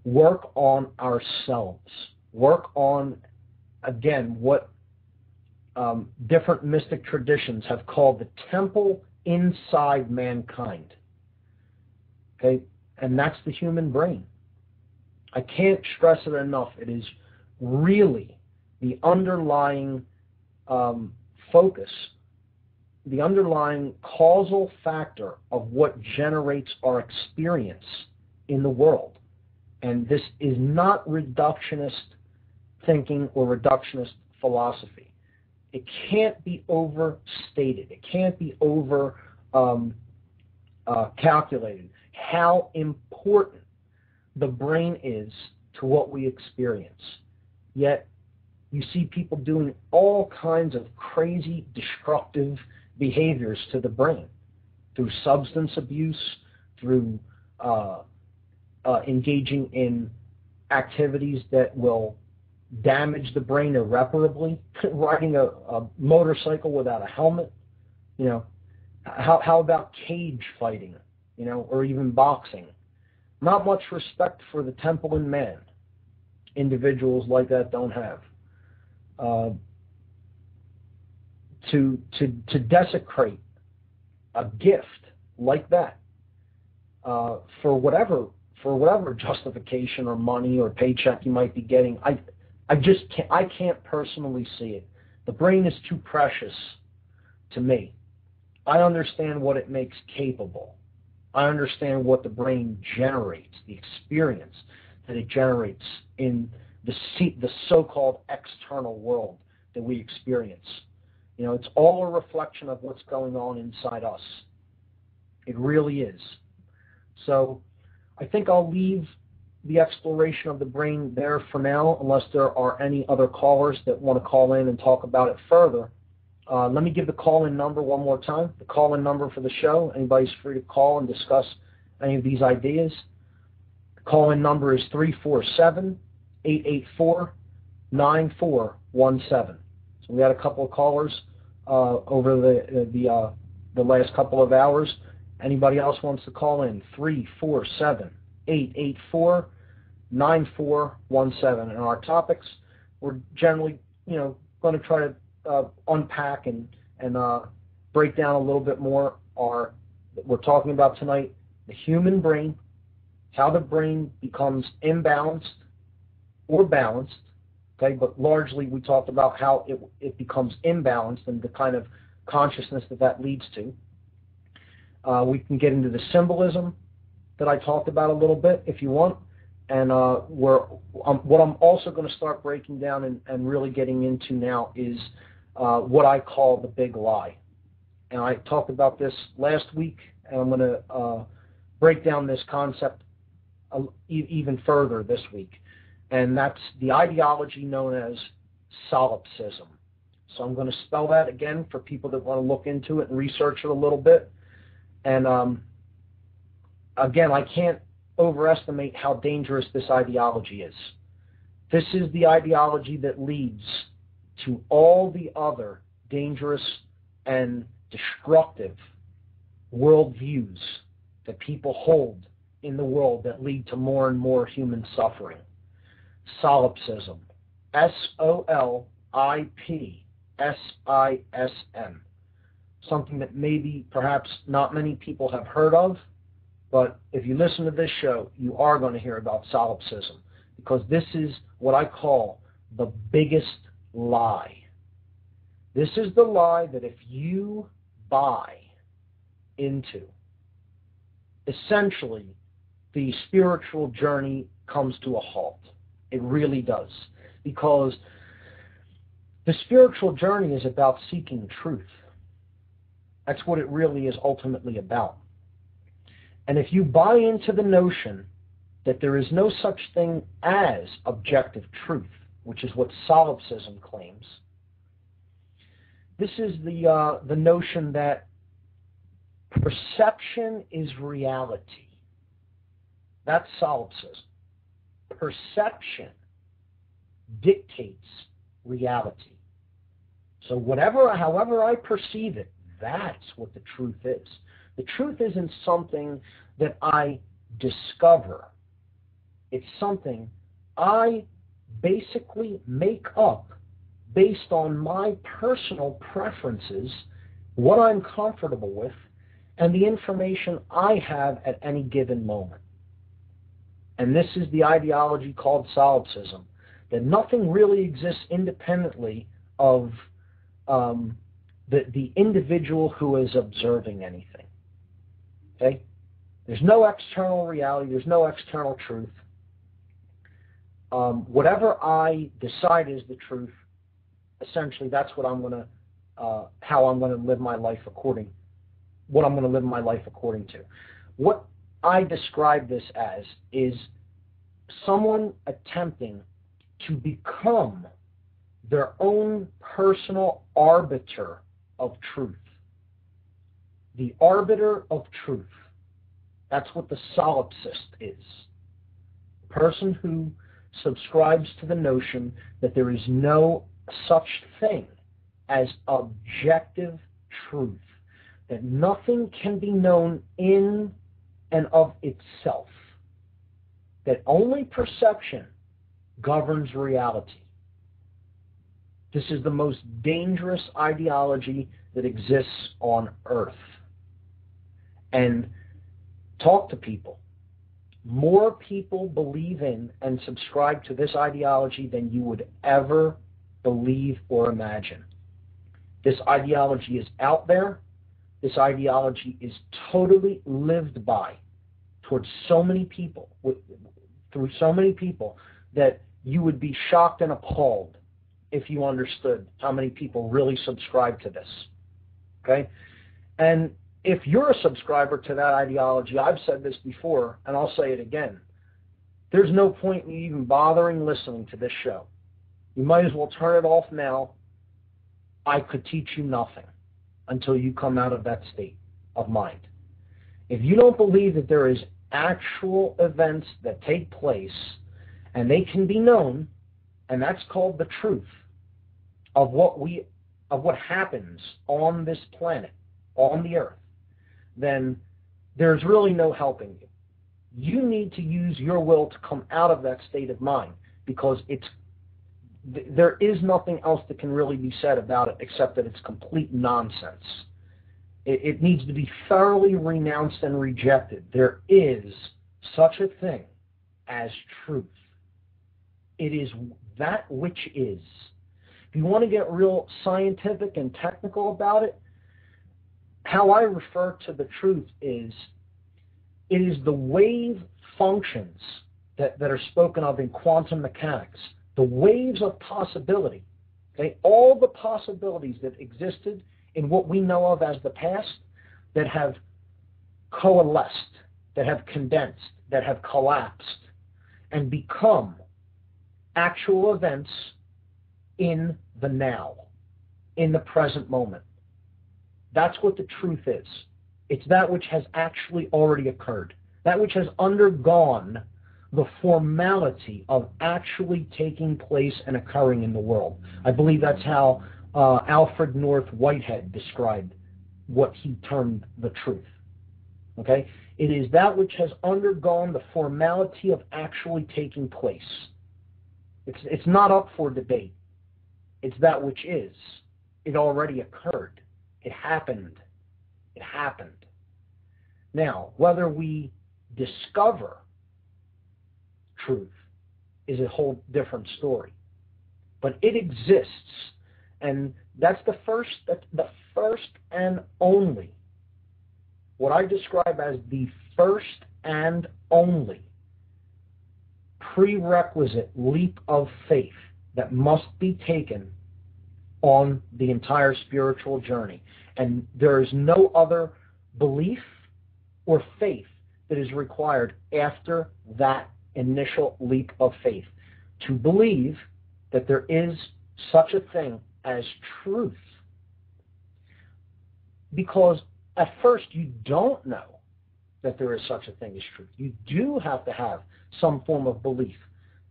work on ourselves, work on, again, what different mystic traditions have called the temple inside mankind. Okay? And that's the human brain. I can't stress it enough. It is really the underlying focus, the underlying causal factor of what generates our experience in the world. And this is not reductionist thinking or reductionist philosophy. It can't be overstated. It can't be over calculated how important the brain is to what we experience. Yet you see people doing all kinds of crazy, destructive behaviors to the brain through substance abuse, through engaging in activities that will damage the brain irreparably, riding a motorcycle without a helmet. How about cage fighting, or even boxing? Not much respect for the temple in man. Individuals like that don't have. To desecrate a gift like that for whatever justification or money or paycheck you might be getting, I can't personally see it. The brain is too precious to me. I understand what it makes capable. I understand what the brain generates, the experience that it generates in the so-called external world that we experience. It's all a reflection of what's going on inside us. It really is. So I think I'll leave the exploration of the brain there for now, unless there are any other callers that want to call in and talk about it further. Let me give the call-in number one more time. The call-in number for the show. Anybody's free to call and discuss any of these ideas. The call-in number is 347-884-9417. So we had a couple of callers over the last couple of hours. Anybody else wants to call in? 347-884-9417. 9417. And our topics, we're generally, going to try to unpack and break down a little bit more. We're talking about tonight the human brain, how the brain becomes imbalanced or balanced. Okay, but largely we talked about how it becomes imbalanced and the kind of consciousness that leads to. We can get into the symbolism that I talked about a little bit if you want. And what I'm also going to start breaking down and really getting into now is what I call the big lie. And I talked about this last week, and I'm going to break down this concept even further this week. And that's the ideology known as Solipsism. So I'm going to spell that again for people that want to look into it and research it a little bit. And again, I can't overestimate how dangerous this ideology is. This is the ideology that leads to all the other dangerous and destructive worldviews that people hold in the world that lead to more and more human suffering. Solipsism. Solipsism. Something that maybe perhaps not many people have heard of, but if you listen to this show, you are going to hear about solipsism, because this is what I call the biggest lie. This is the lie that if you buy into, essentially the spiritual journey comes to a halt. It really does. Because the spiritual journey is about seeking truth. That's what it really is ultimately about. And if you buy into the notion that there is no such thing as objective truth, which is what solipsism claims, this is the notion that perception is reality. That's solipsism. Perception dictates reality. So however I perceive it, that's what the truth is. The truth isn't something that I discover. It's something I basically make up based on my personal preferences, what I'm comfortable with, and the information I have at any given moment. And this is the ideology called solipsism, that nothing really exists independently of the individual who is observing anything. Okay? There's no external reality. There's no external truth. Whatever I decide is the truth, essentially that's what I'm going to, how I'm going to live my life according, what I'm going to live my life according to. What I describe this as is someone attempting to become their own personal arbiter of truth. The arbiter of truth. That's what the solipsist is. A person who subscribes to the notion that there is no such thing as objective truth, that nothing can be known in and of itself, that only perception governs reality. This is the most dangerous ideology that exists on earth. And talk to people. More people believe in and subscribe to this ideology than you would ever believe or imagine. This ideology is out there. This ideology is totally lived by towards so many people, through so many people, that you would be shocked and appalled if you understood how many people really subscribe to this. Okay? And if you're a subscriber to that ideology, I've said this before, and I'll say it again, there's no point in you even bothering listening to this show. You might as well turn it off now. I could teach you nothing until you come out of that state of mind. If you don't believe that there is actual events that take place and they can be known, and that's called the truth of what happens on this planet, on the earth, then there's really no helping you. you need to use your will to come out of that state of mind, because there is nothing else that can really be said about it except that it's complete nonsense. It needs to be thoroughly renounced and rejected. There is such a thing as truth. It is that which is. If you want to get real scientific and technical about it, how I refer to the truth is, it is the wave functions that are spoken of in quantum mechanics, the waves of possibility. Okay? All the possibilities that existed in what we know of as the past, that have coalesced, that have condensed, that have collapsed, and become actual events in the now, in the present moment. That's what the truth is. It's that which has actually already occurred, that which has undergone the formality of actually taking place and occurring in the world. I believe that's how Alfred North Whitehead described what he termed the truth. Okay? It is that which has undergone the formality of actually taking place. It's not up for debate. It's that which is. It already occurred. It happened. It happened. Now, whether we discover truth is a whole different story. But it exists, and that's the first and only, what I describe as the first and only prerequisite leap of faith that must be taken on the entire spiritual journey. And there is no other belief or faith that is required after that initial leap of faith, to believe that there is such a thing as truth. Because at first you don't know that there is such a thing as truth. You do have to have some form of belief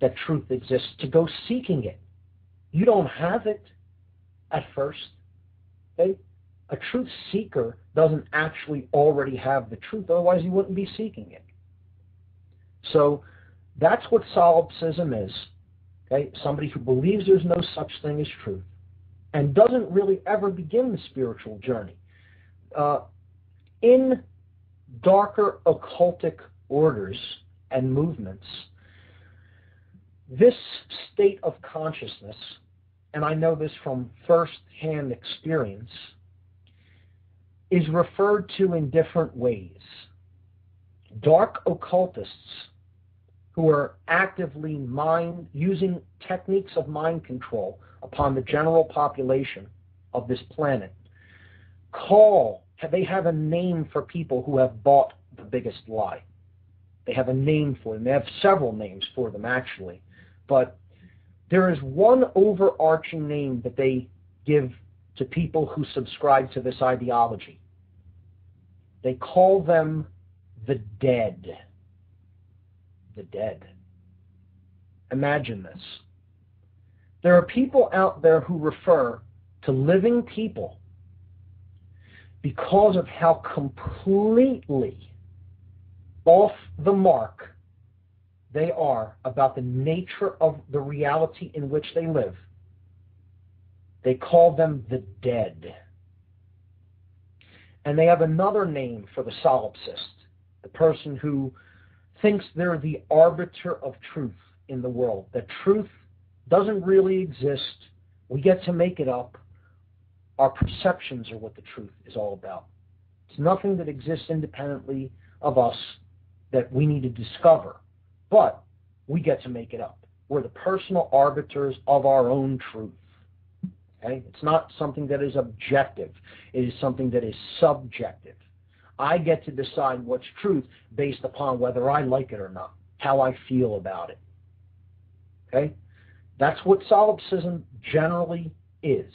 that truth exists to go seeking it. You don't have it at first. Okay? A truth seeker doesn't actually already have the truth, otherwise he wouldn't be seeking it. So that's what solipsism is. Okay? Somebody who believes there's no such thing as truth and doesn't really ever begin the spiritual journey. In darker occultic orders and movements, this state of consciousness, and I know this from first-hand experience, is referred to in different ways. Dark occultists who are actively using techniques of mind control upon the general population of this planet they have a name for people who have bought the biggest lie. They have a name for them. They have several names for them, actually. But there is one overarching name that they give to people who subscribe to this ideology. They call them the dead. The dead. Imagine this. There are people out there who refer to living people because of how completely off the mark they are about the nature of the reality in which they live. They call them the dead. And they have another name for the solipsist, the person who thinks they're the arbiter of truth in the world, that truth doesn't really exist. We get to make it up. Our perceptions are what the truth is all about. It's nothing that exists independently of us that we need to discover, but we get to make it up. We're the personal arbiters of our own truth. Okay? It's not something that is objective. It is something that is subjective. I get to decide what's truth based upon whether I like it or not, how I feel about it. Okay? That's what solipsism generally is.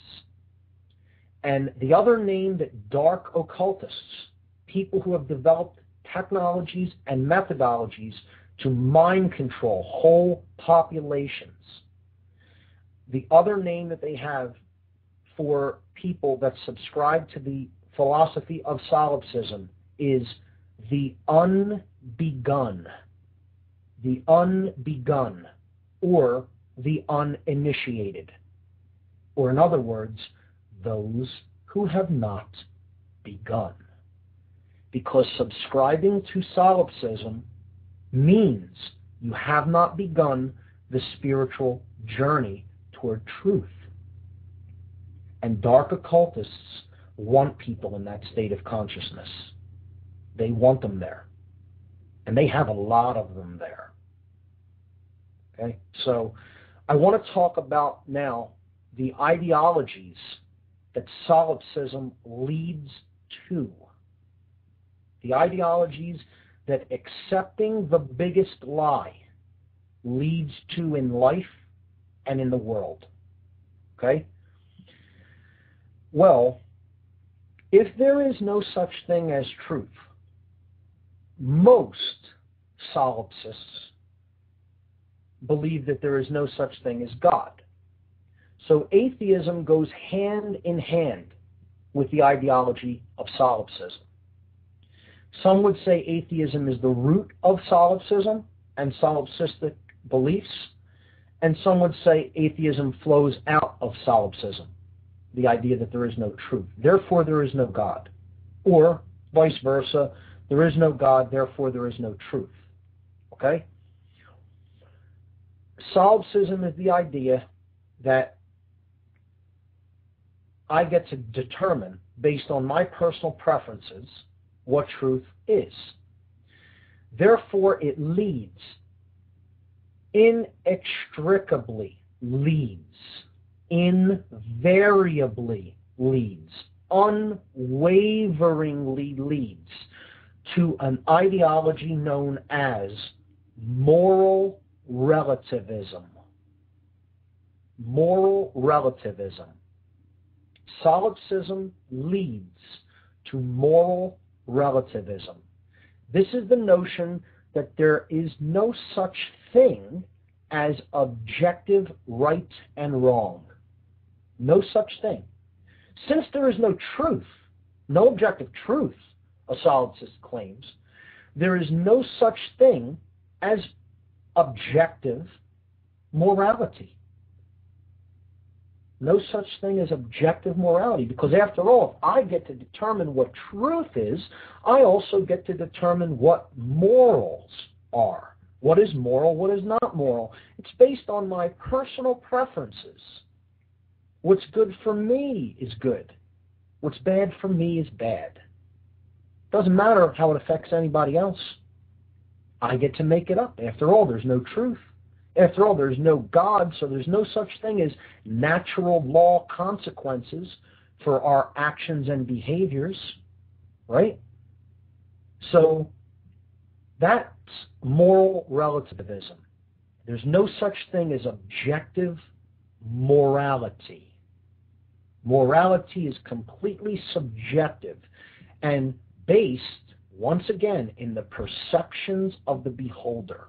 And the other name that dark occultists, people who have developed technologies and methodologies to mind control whole populations, the other name that they have for people that subscribe to the philosophy of solipsism is the unbegun, or the uninitiated, or in other words, those who have not begun. Because subscribing to solipsism means you have not begun the spiritual journey toward truth. And dark occultists want people in that state of consciousness. They want them there. And they have a lot of them there. Okay? So I want to talk about now the ideologies that solipsism leads to. The ideologies that accepting the biggest lie leads to in life and in the world. Okay? Well, if there is no such thing as truth, most solipsists believe that there is no such thing as God. So atheism goes hand in hand with the ideology of solipsism. Some would say atheism is the root of solipsism and solipsistic beliefs, and some would say atheism flows out of solipsism, the idea that there is no truth, therefore there is no God. Or vice versa, there is no God, therefore there is no truth. Okay? Solipsism is the idea that I get to determine, based on my personal preferences, what truth is. Therefore, it leads, inextricably leads, invariably leads, unwaveringly leads to an ideology known as moral relativism. Moral relativism. Solipsism leads to moral relativism. This is the notion that there is no such thing as objective right and wrong. No such thing. Since there is no truth, no objective truth, a solipsist claims, there is no such thing as objective morality. No such thing as objective morality, because after all, if I get to determine what truth is, I also get to determine what morals are. What is moral, what is not moral? It's based on my personal preferences. What's good for me is good. What's bad for me is bad. Doesn't matter how it affects anybody else. I get to make it up. After all, there's no truth. After all, there's no God, so there's no such thing as natural law consequences for our actions and behaviors, right? So that's moral relativism. There's no such thing as objective morality. Morality is completely subjective and based, once again, in the perceptions of the beholder.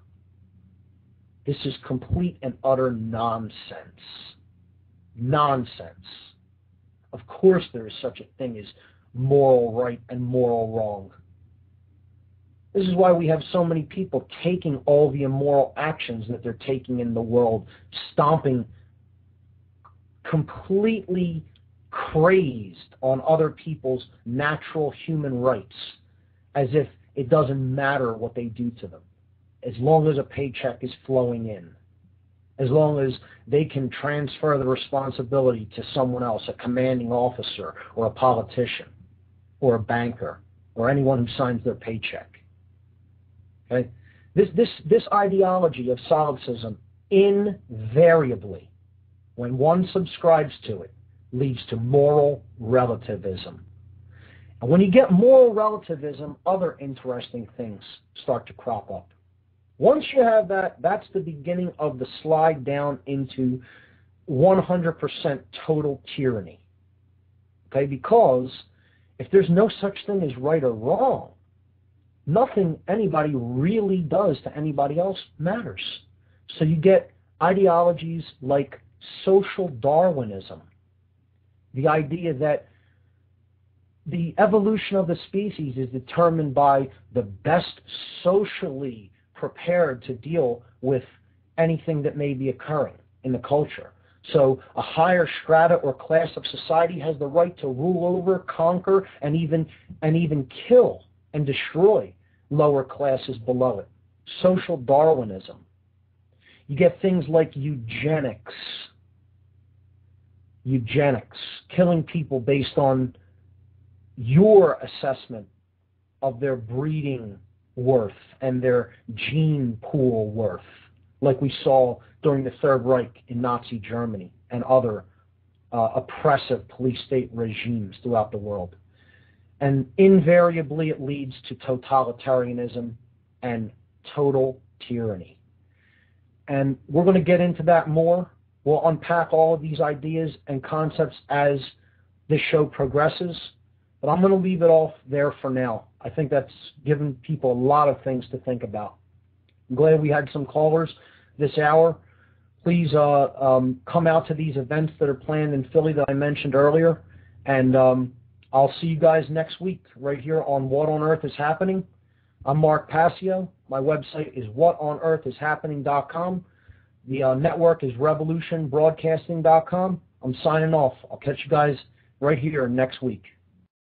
This is complete and utter nonsense. Nonsense. Of course there is such a thing as moral right and moral wrong. This is why we have so many people taking all the immoral actions that they're taking in the world, stomping completely crazed on other people's natural human rights, as if it doesn't matter what they do to them. As long as a paycheck is flowing in, as long as they can transfer the responsibility to someone else, a commanding officer or a politician or a banker or anyone who signs their paycheck. Okay? This ideology of solipsism invariably, when one subscribes to it, leads to moral relativism. And when you get moral relativism, other interesting things start to crop up. Once you have that, that's the beginning of the slide down into 100% total tyranny. Okay, because if there's no such thing as right or wrong, nothing anybody really does to anybody else matters. So you get ideologies like social Darwinism, the idea that the evolution of the species is determined by the best socially prepared to deal with anything that may be occurring in the culture. So a higher strata or class of society has the right to rule over, conquer, and even kill and destroy lower classes below it. Social Darwinism. You get things like eugenics, killing people based on your assessment of their breeding worth and their gene pool worth, like we saw during the Third Reich in Nazi Germany and other oppressive police state regimes throughout the world. And invariably it leads to totalitarianism and total tyranny. And we're going to get into that more. We'll unpack all of these ideas and concepts as this show progresses. But I'm going to leave it off there for now. I think that's given people a lot of things to think about. I'm glad we had some callers this hour. Please come out to these events that are planned in Philly that I mentioned earlier. And I'll see you guys next week right here on What on Earth is Happening. I'm Mark Passio. My website is whatonearthishappening.com. The network is revolutionbroadcasting.com. I'm signing off. I'll catch you guys right here next week.